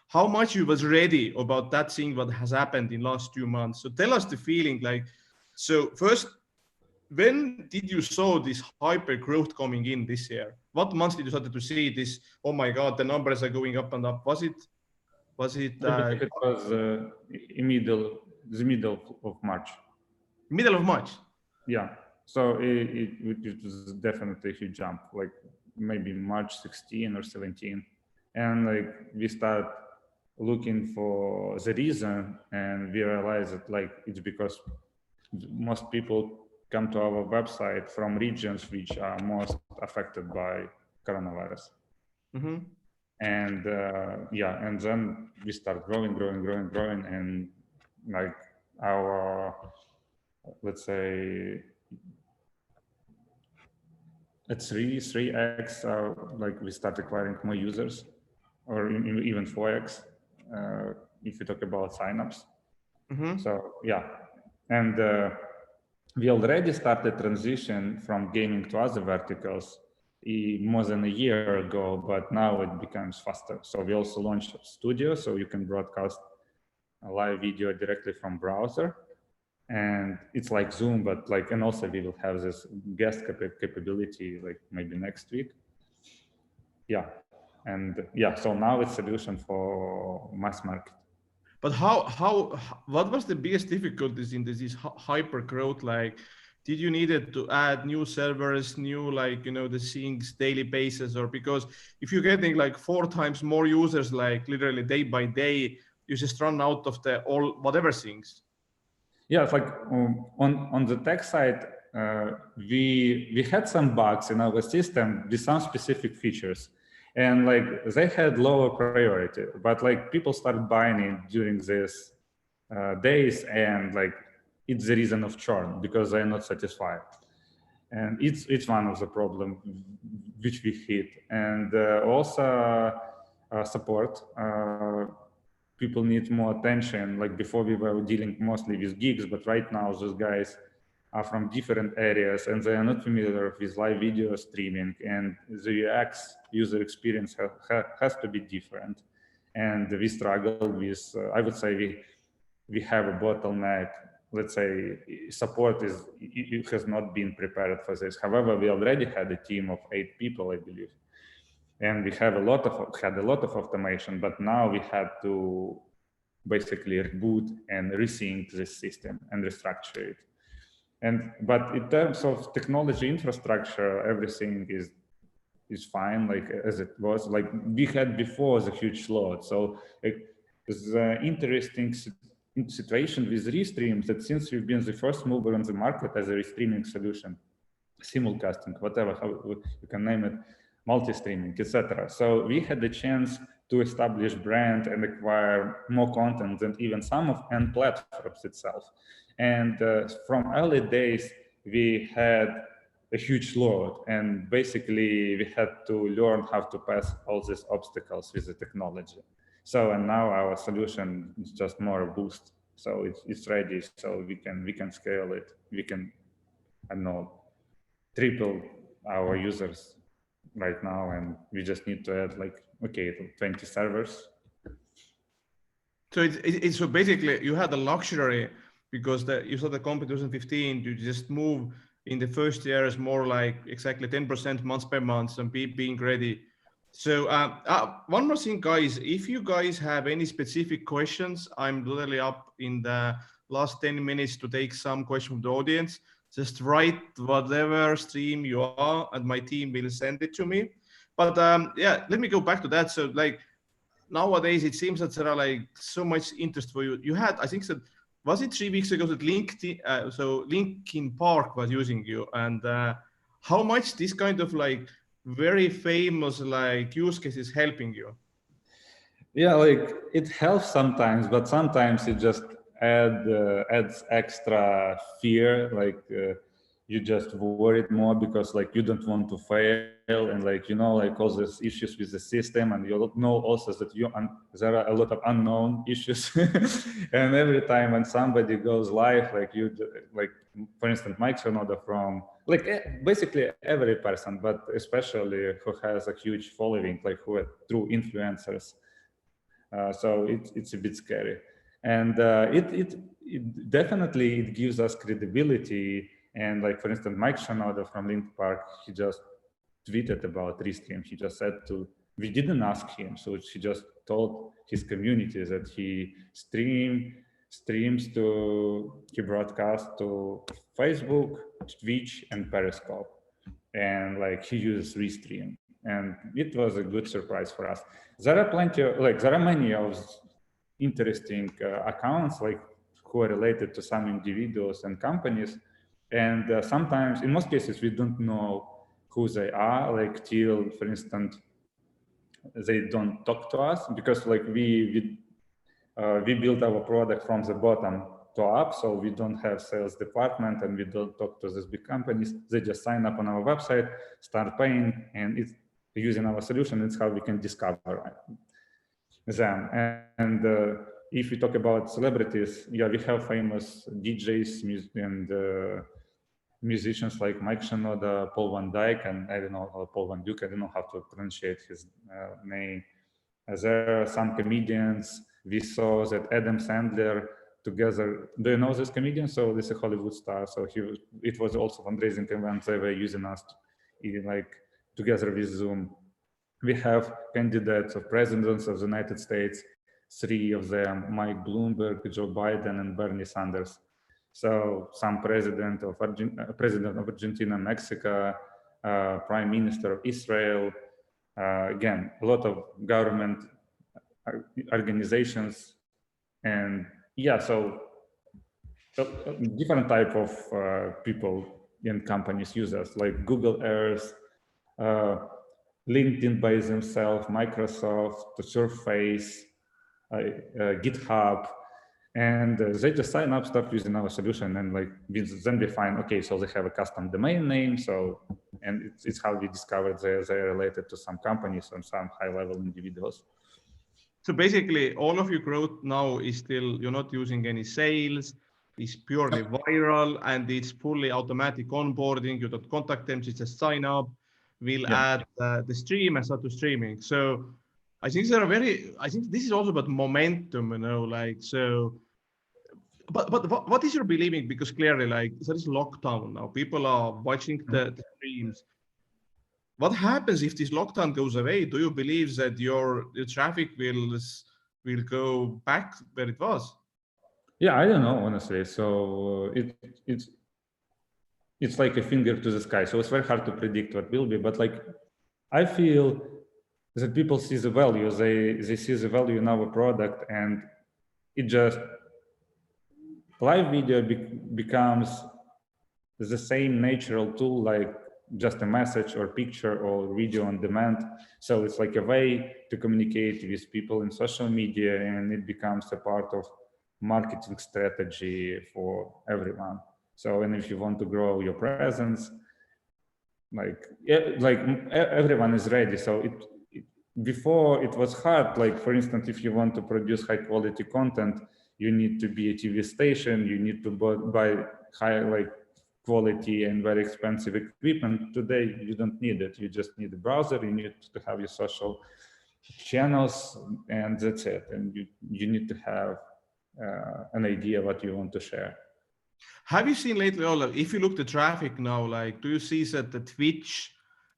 how much you was ready about that thing what has happened in last 2 months? So tell us the feeling, like, so first, when did you saw this hyper growth coming in this year? What months did you start to see this? Oh my God, the numbers are going up and up. Was it? It was the middle of March. Middle of March. Yeah. So it was definitely a huge jump, like maybe March 16 or 17, and like we start looking for the reason, and we realize that like it's because most people come to our website from regions which are most affected by coronavirus. And and then we start growing, and like our, let's say, at 3x, like we start acquiring more users, or even 4x if you talk about signups. So yeah, and we already started transition from gaming to other verticals more than a year ago, but now it becomes faster. So we also launched a studio, so you can broadcast a live video directly from browser. and it's like Zoom, but like, and also we will have this guest capability like maybe next week. Yeah, and yeah, so now it's solution for mass market. But what was the biggest difficulties in this hyper growth? Like, did you needed to add new servers, new, like, you know, the things daily basis? Or because if you're getting like 4 times more users, like literally day by day, you just run out of the all whatever things. Yeah, it's like on the tech side, we had some bugs in our system with some specific features, and like they had lower priority, but like people started buying it during these days, and like it's the reason of churn because they're not satisfied, and it's one of the problem which we hit, and also support. People need more attention. Like before we were dealing mostly with gigs, but right now those guys are from different areas and they are not familiar with live video streaming, and the UX user experience has to be different. And we struggle with, I would say we have a bottleneck. Let's say support it has not been prepared for this. However, we already had a team of 8 people, I believe. And we have had a lot of automation, but now we had to basically reboot and rethink this system and restructure it. But in terms of technology infrastructure, everything is fine, like as it was. Like we had before the huge load. So it's an interesting situation with Restreams that since we've been the first mover on the market as a restreaming solution, simulcasting, whatever how you can name it, multi-streaming, etc. So we had the chance to establish brand and acquire more content than even some of end platforms itself. And from early days, we had a huge load, and basically we had to learn how to pass all these obstacles with the technology. So, and now our solution is just more a boost. So it's ready. So we can scale it. We can, I don't know, triple our users right now, and we just need to add like 20 servers. So it's so basically you had the luxury because you saw the company 2015. You just move in the first year is more like exactly 10% month per month and being ready. So one more thing, guys, if you guys have any specific questions, I'm literally up in the last 10 minutes to take some questions from the audience. Just write whatever stream you are and my team will send it to me. But yeah, let me go back to that. So like nowadays, it seems that there are like so much interest for you. You had, I think that, was it 3 weeks ago that LinkedIn, so Linkin Park was using you, and how much this kind of like very famous like use case is helping you? Yeah, like it helps sometimes, but sometimes it just adds extra fear. Like you just worried more because like you don't want to fail, and like like all these issues with the system, and you know also that there are a lot of unknown issues. And every time when somebody goes live, like for instance Mike Shinoda from like basically every person, but especially who has a huge following, like who are true influencers. So it's a bit scary, and it definitely it gives us credibility. And like for instance, Mike Shinoda from Linkin Park, he just tweeted about Restream. He just said we didn't ask him, so he just told his community that he broadcasts to Facebook, Twitch, and Periscope, and like he uses Restream. And it was a good surprise for us. There are there are many of interesting accounts like who are related to some individuals and companies. And sometimes, in most cases, we don't know who they are, like till, for instance, they don't talk to us because like we built our product from the bottom to up, so we don't have sales department and we don't talk to these big companies. They just sign up on our website, start paying, and it's using our solution. It's how we can discover them. And if we talk about celebrities, yeah, we have famous DJs and musicians like Mike Shinoda, Paul Van Dyke, and I don't know, Paul Van Dyke, I don't know how to pronounce his name. There are some comedians. We saw that Adam Sandler together. Do you know this comedian? So this is a Hollywood star. So it was also fundraising event. They were using us like together with Zoom. We have candidates of presidents of the United States, 3 of them, Mike Bloomberg, Joe Biden, and Bernie Sanders. So some president of Argentina, Mexico, prime minister of Israel, again, a lot of government organizations, and yeah, so different type of people and companies use us, like Google Earth, LinkedIn by themselves, Microsoft, Surface, GitHub, and they just sign up, start using our solution, and like then we find, okay, so they have a custom domain name, so, and it's how we discovered they're related to some companies and some high-level individuals. So basically, all of your growth now is still, you're not using any sales, it's purely viral, and it's fully automatic onboarding. You don't contact them, just sign up, we'll add the stream and start to streaming. So I think I think this is also about momentum, you know, like, so, but what is your believing? Because clearly, like, there is lockdown now, people are watching the streams. What happens if this lockdown goes away? Do you believe that your traffic will go back where it was? Yeah, I don't know, honestly. So it's like a finger to the sky. So it's very hard to predict what will be. But like, I feel that people see the value. They see the value in our product, and it just live video becomes the same natural tool, like just a message or picture or video on demand. So it's like a way to communicate with people in social media, and it becomes a part of marketing strategy for everyone. So, and if you want to grow your presence, like everyone is ready. So before it was hard. Like, for instance, if you want to produce high quality content, you need to be a TV station, you need to buy high quality and very expensive equipment. Today, you don't need it. You just need a browser, you need to have your social channels, and that's it. And you need to have an idea what you want to share. Have you seen lately, Ola, if you look at traffic now, like, do you see that the Twitch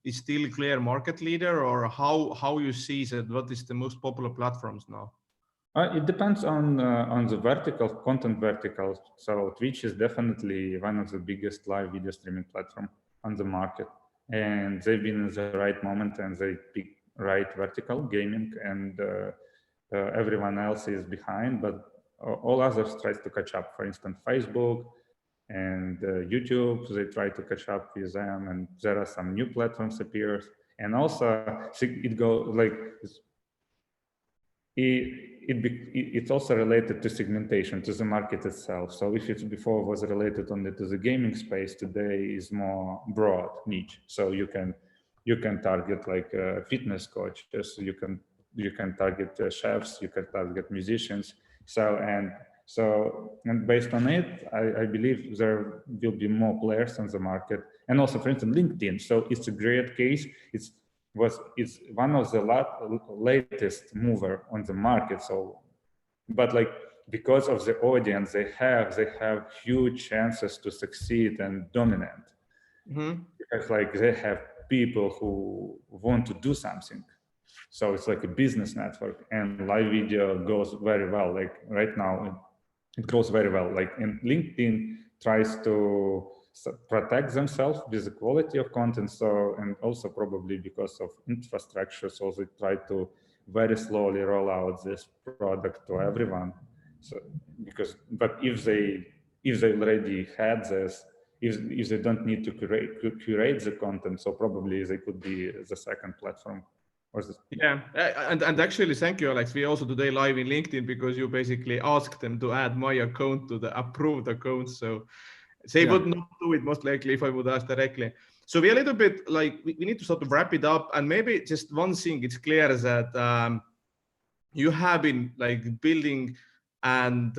is still a clear market leader, or how you see that, what is the most popular platforms now? It depends on the content vertical. So Twitch is definitely one of the biggest live video streaming platform on the market, and they've been in the right moment, and they pick right vertical, gaming, and everyone else is behind, but all others try to catch up. For instance, Facebook and YouTube, they try to catch up with them, and there are some new platforms appears, and also it goes like it's also related to segmentation, to the market itself. So if it before was related only to the gaming space, today is more broad niche. So you can target like fitness coaches, you can target chefs, you can target musicians. And based on it, I believe there will be more players on the market. And also, for instance, LinkedIn. So it's a great case. It's one of the latest mover on the market. So, but like, because of the audience they have huge chances to succeed and dominate. Mm-hmm. Because like they have people who want to do something. So it's like a business network, and live video goes very well. Like right now, it goes very well. Like, and LinkedIn tries to protect themselves with the quality of content. So, and also probably because of infrastructure, so they try to very slowly roll out this product to everyone. So, but if they already had this, if they don't need to curate the content, so probably they could be the second platform. Yeah, and actually, thank you, Alex. We also today live in LinkedIn because you basically asked them to add my account to the approved account. So they would not do it most likely if I would ask directly. So we're a little bit like, we need to sort of wrap it up. And maybe just one thing, it's clear that you have been like building and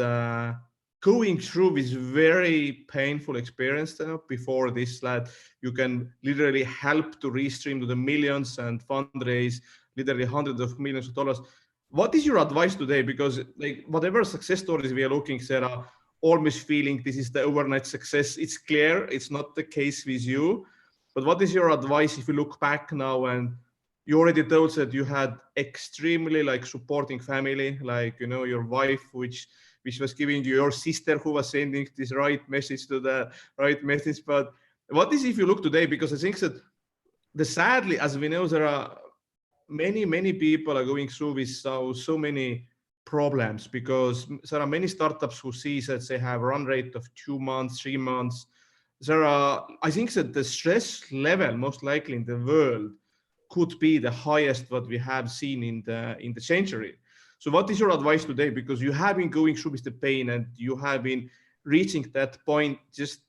going through this very painful experience before this, that you can literally help to Restream to the millions and fundraise literally hundreds of millions of dollars. What is your advice today? Because like whatever success stories we are looking, Sarah, almost feeling this is the overnight success. It's clear it's not the case with you. But what is your advice if you look back now and you already told that you had extremely like supporting family, like, you know, your wife, which was giving you, your sister who was sending this right message to the right message. But what is if you look today? Because I think that sadly, as we know, there are many people are going through with so many problems, because there are many startups who see that they have run rate of 2 months, 3 months. There are, I think that the stress level most likely in the world could be the highest what we have seen in the century. So what is your advice today? Because you have been going through with the pain and you have been reaching that point. Just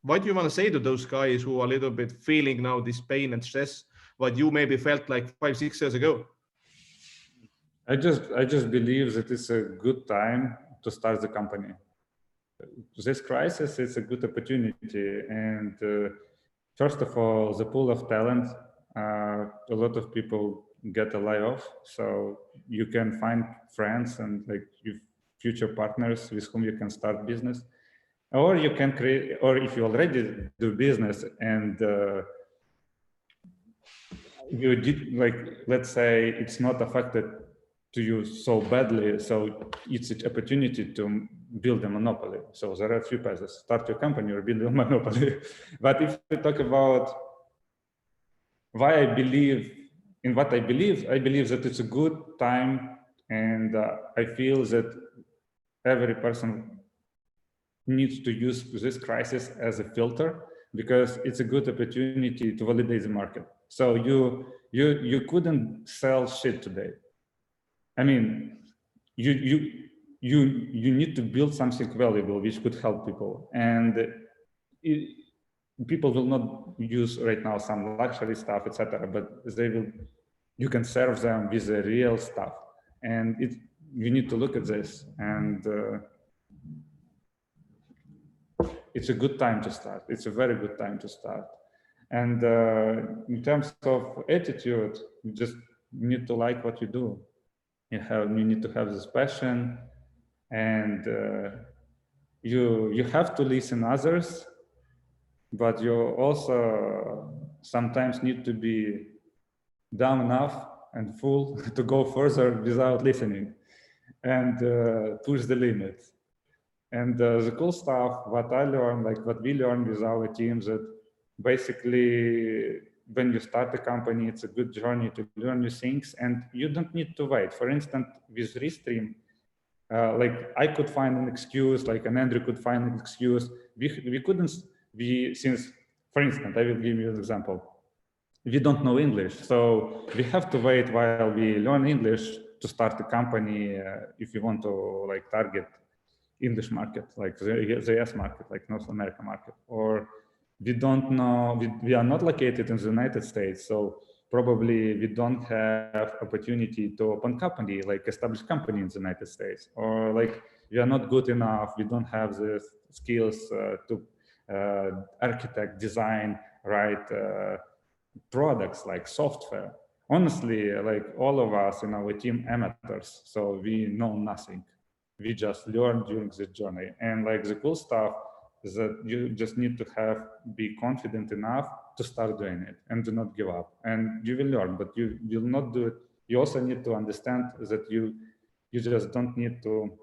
what do you want to say to those guys who are a little bit feeling now this pain and stress, what you maybe felt like 5-6 years ago? I just believe that it's a good time to start the company. This crisis is a good opportunity, and first of all, the pool of talent. A lot of people get a layoff, so you can find friends and like future partners with whom you can start business, or you can create, or if you already do business and you did, like, let's say it's not affected to you so badly, so it's an opportunity to build a monopoly. So there are a few paths: start your company or build a monopoly. But if we talk about why I believe in what I believe that it's a good time, and I feel that every person needs to use this crisis as a filter, because it's a good opportunity to validate the market. So you couldn't sell shit today. I mean, you need to build something valuable which could help people, and people will not use right now some luxury stuff, etc. But they will. You can serve them with the real stuff, and you need to look at this, and it's a good time to start. It's a very good time to start. And in terms of attitude, you just need to like what you do. You need to have this passion, and you have to listen others, but you also sometimes need to be dumb enough and full to go further without listening, and push the limits. And the cool stuff, what I learned, like what we learned with our teams, that basically when you start a company, it's a good journey to learn new things, and you don't need to wait. For instance, with Restream, like I could find an excuse, like an Andrew could find an excuse. We couldn't, since, for instance, I will give you an example. We don't know English, so we have to wait while we learn English to start a company if you want to like target English market, like the US market, like North America market. Or we don't know, we are not located in the United States, so probably we don't have opportunity to open company, like establish company in the United States, or like we are not good enough, we don't have the skills to architect, design, write products like software. Honestly, like all of us in our team amateurs, so we know nothing. We just learn during the journey. And like the cool stuff is that you just need to be confident enough to start doing it and do not give up. And you will learn, but you will not do it. You also need to understand that you just don't need to,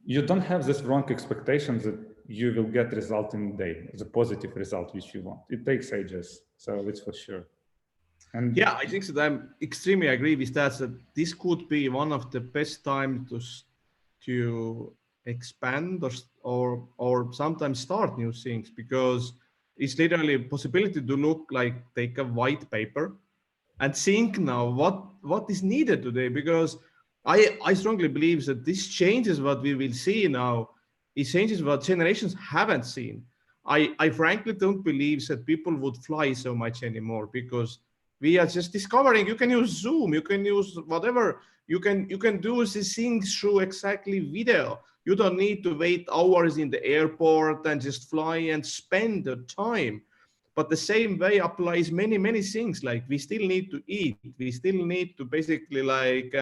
you don't have this wrong expectations that you will get result in a day, the positive result which you want. It takes ages, so it's for sure. And yeah, I think that I'm extremely agree with that this could be one of the best times to expand or sometimes start new things, because it's literally a possibility to look like take a white paper and think now what is needed today, because I strongly believe that this changes what we will see now. It changes what generations haven't seen. I frankly don't believe that people would fly so much anymore, because we are just discovering you can use Zoom, you can use whatever, you can do these things through exactly video. You don't need to wait hours in the airport and just fly and spend the time. But the same way applies many things. Like we still need to eat. We still need to basically like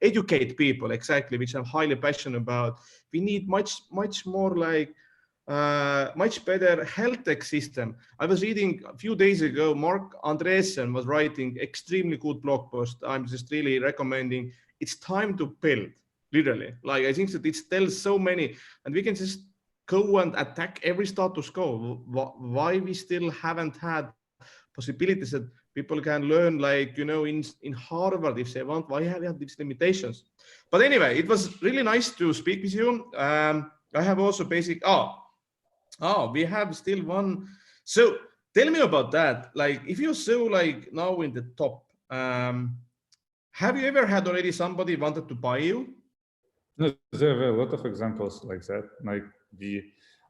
educate people, exactly, which I'm highly passionate about. We need much more like much better health tech system. I was reading a few days ago, Mark Andreessen was writing extremely good blog post. I'm just really recommending. It's time to build, literally. Like I think that it tells so many, and we can just go and attack every status quo. Why we still haven't had possibilities that people can learn, like, you know, in Harvard if they want. Why have we had these limitations? But anyway, it was really nice to speak with you. I have also we have still one. So tell me about that. Like, if you're so like now in the top, have you ever had already somebody wanted to buy you? No, there were a lot of examples like that. Like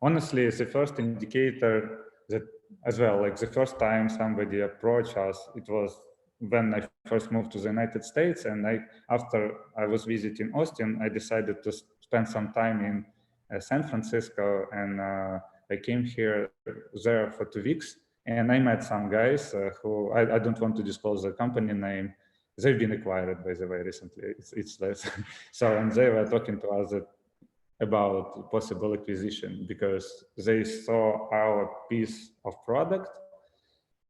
honestly, the first indicator that as well, like the first time somebody approached us, it was when I first moved to the United States, and after I was visiting Austin, I decided to spend some time in San Francisco, and I came there for 2 weeks, and I met some guys who I don't want to disclose the company name. They've been acquired, by the way, recently. It's less. So, and they were talking to us about possible acquisition because they saw our piece of product,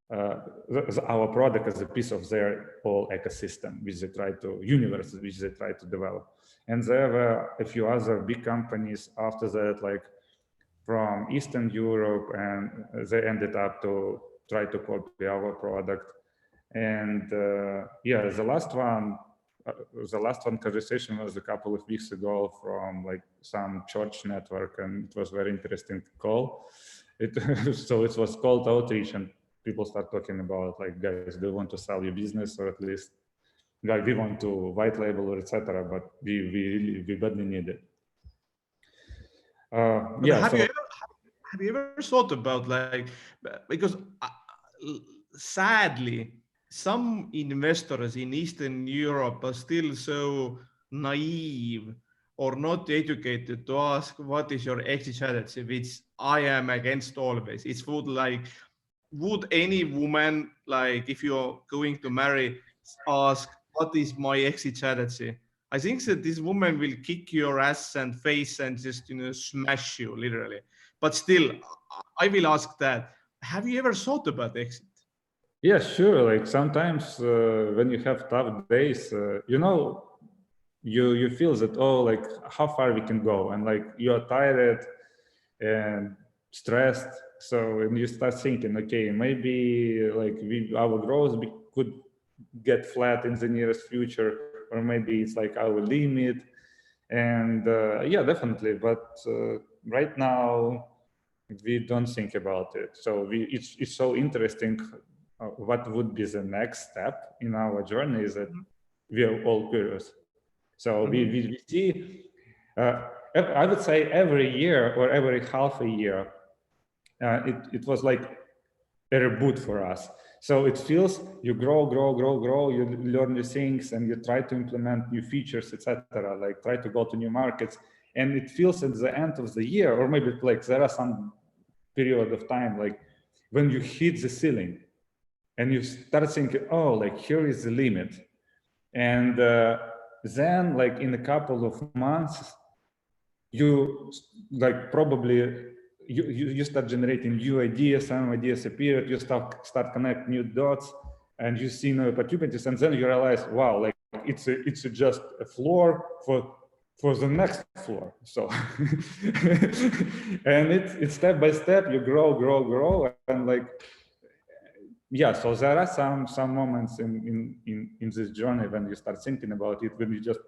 our product as a piece of their whole ecosystem, which they try to develop. And there were a few other big companies after that, like from Eastern Europe, and they ended up to try to copy our product. And yeah, the last one conversation was a couple of weeks ago from like some church network, and it was very interesting call. So it was cold outreach, and people start talking about like, guys, do you want to sell your business, or at least like we want to white label or etc. But we badly need it. Yeah. Have you ever thought about like, because sadly, some investors in Eastern Europe are still so naive or not educated to ask what is your exit strategy, which I am against always. It's would any woman, like if you're going to marry, ask what is my exit strategy? I think that this woman will kick your ass and face and just, you know, smash you literally. But still, I will ask that. Have you ever thought about exit? Yeah, sure. Like sometimes when you have tough days, you know, you feel that, oh, like how far we can go, and like you're tired and stressed. So when you start thinking, okay, maybe like our growth could get flat in the nearest future, or maybe it's like our limit. And yeah, definitely. But right now we don't think about it. So it's so interesting. What would be the next step in our journey is that we are all curious. So we see, I would say every year or every half a year, it was like a reboot for us. So it feels you grow, you learn new things, and you try to implement new features, etc. Like try to go to new markets. And it feels at the end of the year, or maybe like there are some period of time, like when you hit the ceiling and you start thinking, oh, like here is the limit. And then like in a couple of months, you like probably you start generating new ideas, some ideas appear, you start connect new dots, and you see new opportunities, and then you realize, wow, like it's just a floor for the next floor. So and it's step by step, you grow, and like yeah, so there are some moments in this journey when you start thinking about it, when you just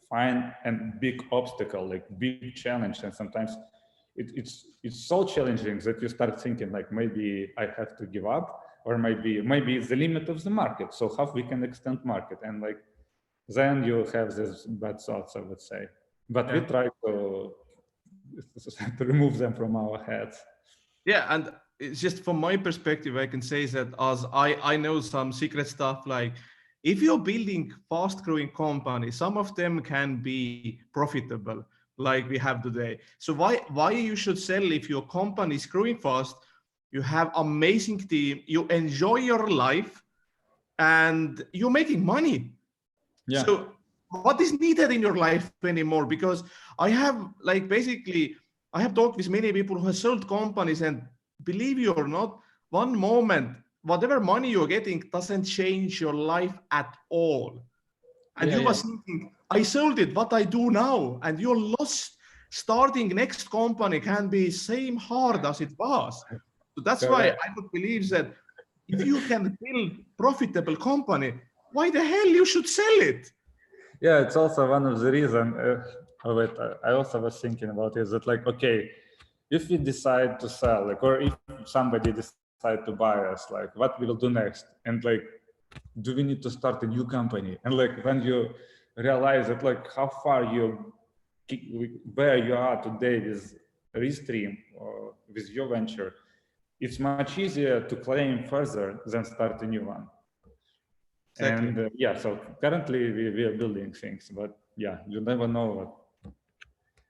find a big obstacle, like big challenge, and sometimes it's so challenging that you start thinking like, maybe I have to give up, or maybe it's the limit of the market, so how we can extend market, and like then you have these bad thoughts, I would say. But we try to remove them from our heads. Yeah, and it's just from my perspective, I can say that as I know some secret stuff, like if you're building fast growing companies, some of them can be profitable like we have today. So why you should sell if your company is growing fast, you have amazing team, you enjoy your life, and you're making money. Yeah. So what is needed in your life anymore? Because I have I have talked with many people who have sold companies, and believe you or not, one moment, whatever money you're getting doesn't change your life at all. And you was thinking, I sold it, what I do now? And you're lost. Starting next company can be same hard as it was. So that's why I would believe that if you can build profitable company, why the hell you should sell it? Yeah, it's also one of the reasons I also was thinking about is that, like, okay, if we decide to sell, like, or if somebody decide to buy us, like, what we will do next? And like, do we need to start a new company? And like, when you realize that, like, how far where you are today with Restream or with your venture, it's much easier to claim further than start a new one. Exactly. And yeah, so currently we are building things, but yeah, you never know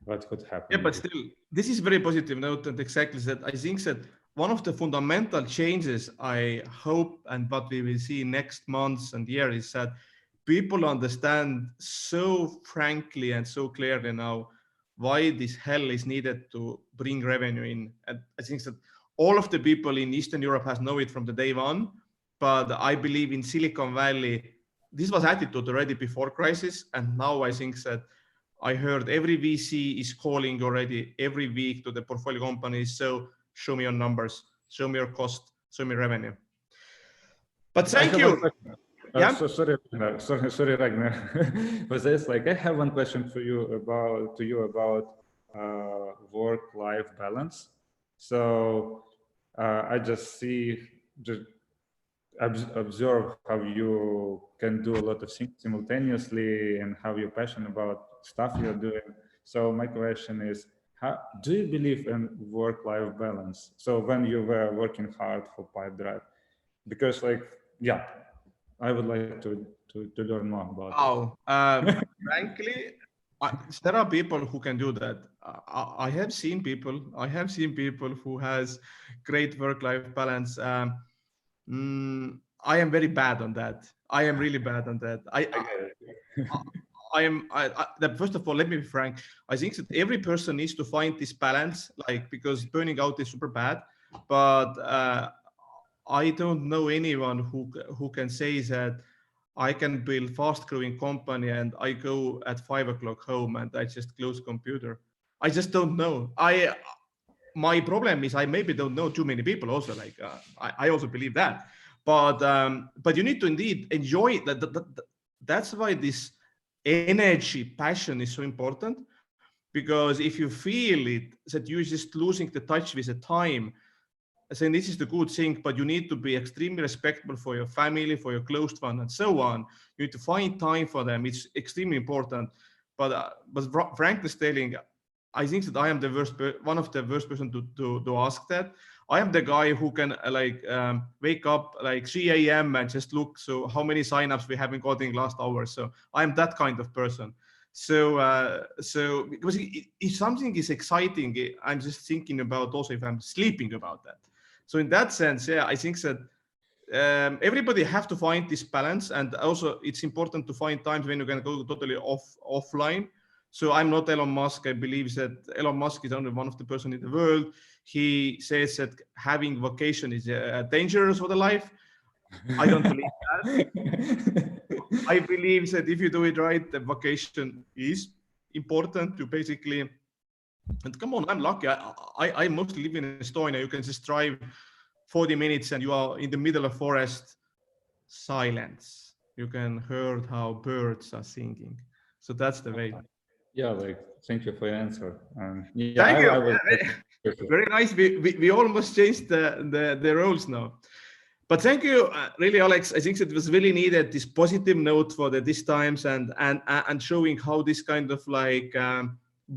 what could happen. Yeah, but still, this is very positive note, and exactly that. I think that one of the fundamental changes I hope and what we will see next months and year is that people understand so frankly and so clearly now why this hell is needed to bring revenue in. And I think that all of the people in Eastern Europe has know it from the day one, but I believe in Silicon Valley, this was attitude already before crisis. And now I think that I heard every VC is calling already every week to the portfolio companies. So show me your numbers, show me your cost, show me revenue. But thank you. Yeah. Sorry, Ragnar. But there's like, I have one question for you about work-life balance. So I just observe how you can do a lot of things simultaneously and how you're passionate about stuff you're doing. So my question is, how do you believe in work-life balance? So when you were working hard for Pipedrive, because like, yeah, I would like to learn more about it. Frankly, there are people who can do that. I have seen people who has great work-life balance. I am very bad on that. I am really bad on that. First of all, let me be frank. I think that every person needs to find this balance, like, because burning out is super bad. But I don't know anyone who can say that I can build fast-growing company and I go at 5 o'clock home and I just close computer. I just don't know. My problem is I maybe don't know too many people also. Like I also believe that. But you need to indeed enjoy that. That's why this energy, passion is so important, because if you feel it, that you're just losing the touch with the time, saying this is the good thing, but you need to be extremely respectful for your family, for your close one, and so on. You need to find time for them. It's extremely important. But frankly telling, I think that I am one of the worst person to ask that. I am the guy who can wake up like 3 a.m. and just look, so how many signups we haven't got in last hour. So I am that kind of person. So because if something is exciting, I'm just thinking about also if I'm sleeping about that. So in that sense, yeah, I think that everybody have to find this balance, and also it's important to find times when you can go totally offline. So I'm not Elon Musk. I believe that Elon Musk is only one of the person in the world. He says that having vacation is dangerous for the life. I don't believe that. I believe that if you do it right, the vacation is important to basically. And come on, I'm lucky. I mostly live in Estonia. You can just drive 40 minutes and you are in the middle of forest, silence. You can hear how birds are singing. So that's the way. Yeah, like, thank you for your answer. Yeah, thank you. Very nice. We almost changed the roles now. But thank you, really, Alex. I think it was really needed, this positive note for these times, and showing how this kind of like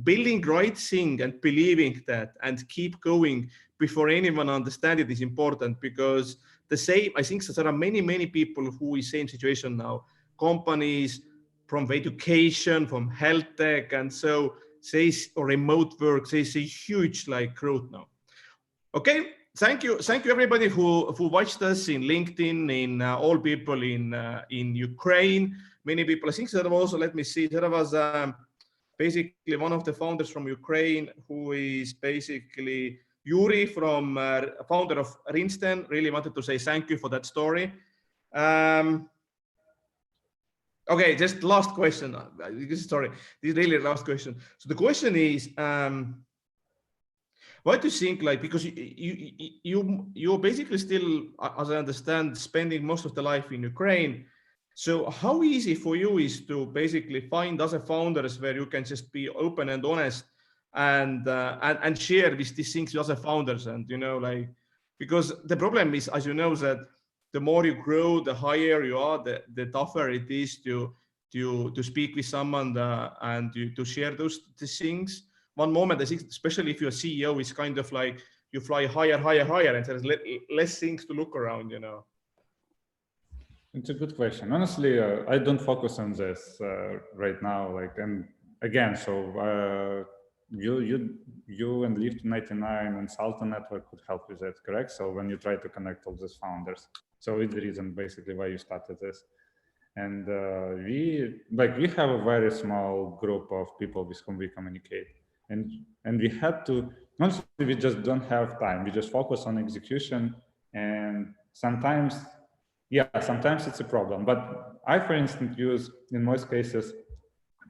building right thing and believing that and keep going before anyone understands it is important, because the same, I think that there are many people who is same situation now. Companies from education, from health tech, and so or remote work, they see huge like growth now. Okay, thank you everybody who watched us in LinkedIn, in all people in Ukraine. Many people. I think there was also, let me see, there was basically one of the founders from Ukraine, who is basically Yuri from founder of Restreams. Really wanted to say thank you for that story. Okay, just last question. Sorry, this is really last question. So the question is, what do you think, like, because you're basically still, as I understand, spending most of the life in Ukraine. So how easy for you is to basically find other founders where you can just be open and honest and share these things with other founders? And, you know, like, because the problem is, as you know, that the more you grow, the higher you are, the tougher it is to speak with someone and to share these things. One moment, I think, especially if you're a CEO, it's kind of like you fly higher, and there's less things to look around, you know. It's a good question. Honestly, I don't focus on this right now. Like, and again, so you and Lift 99 and Salto Network could help with that, correct? So when you try to connect all these founders, so it's the reason basically why you started this. And we have a very small group of people with whom we communicate, and we had to. Honestly, we just don't have time. We just focus on execution, and sometimes it's a problem. But I, for instance, use in most cases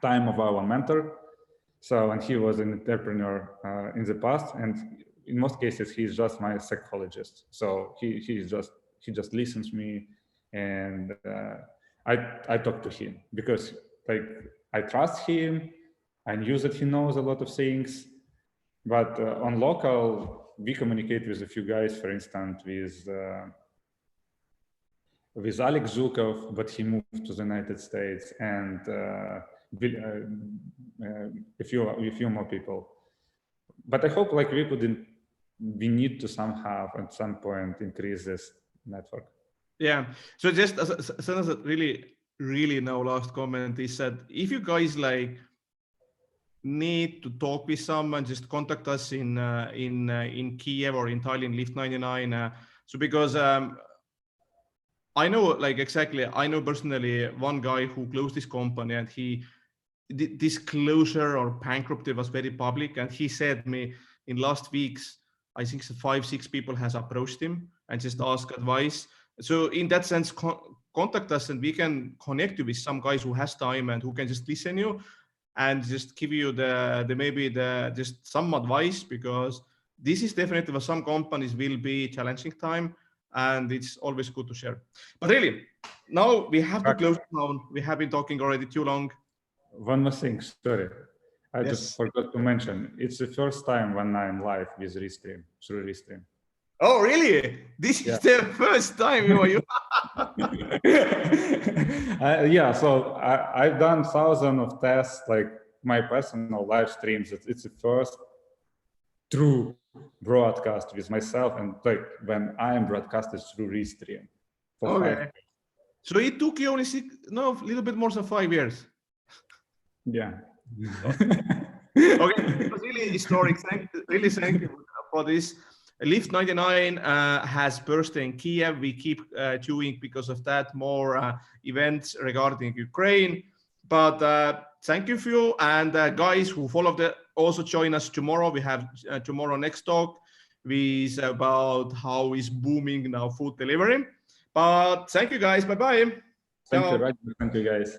time of our mentor. So, and he was an entrepreneur in the past, and in most cases he's just my psychologist. So he just listens to me, and I talk to him because, like, I trust him. I knew that he knows a lot of things. But on local, we communicate with a few guys, for instance, with Alex Zhukov, but he moved to the United States, and a few more people. But I hope, like, we need to somehow at some point increase this network. Yeah. So just as a really now last comment is that if you guys like need to talk with someone, just contact us in Kiev or in Tallinn, Lift 99. So because I know, like, exactly, I know personally one guy who closed this company, and this closure or bankruptcy was very public, and he said me in last weeks, I think 5-6 people has approached him and just ask advice. So in that sense, contact us and we can connect you with some guys who has time and who can just listen you and just give you just some advice, because this is definitely for some companies will be challenging time, and it's always good to share. But really, now we have to close down. We have been talking already too long. One more thing, sorry. I just forgot to mention, it's the first time when I'm live with Restream, through Restream. Oh, really? This is the first time you yeah, so I've done thousands of tests, like my personal live streams. It's the first true broadcast with myself, and like when I am broadcasted through Restream for 5 years. So it took you only a little bit more than 5 years. Yeah. Okay, it was really historic. Thank you for this. Lift 99 has birthday in Kiev. We keep doing, because of that, more events regarding Ukraine. But thank you for you, and guys who followed it, also join us tomorrow. We have tomorrow next talk with about how is booming now food delivery. But thank you guys. Bye-bye. Thank you, guys.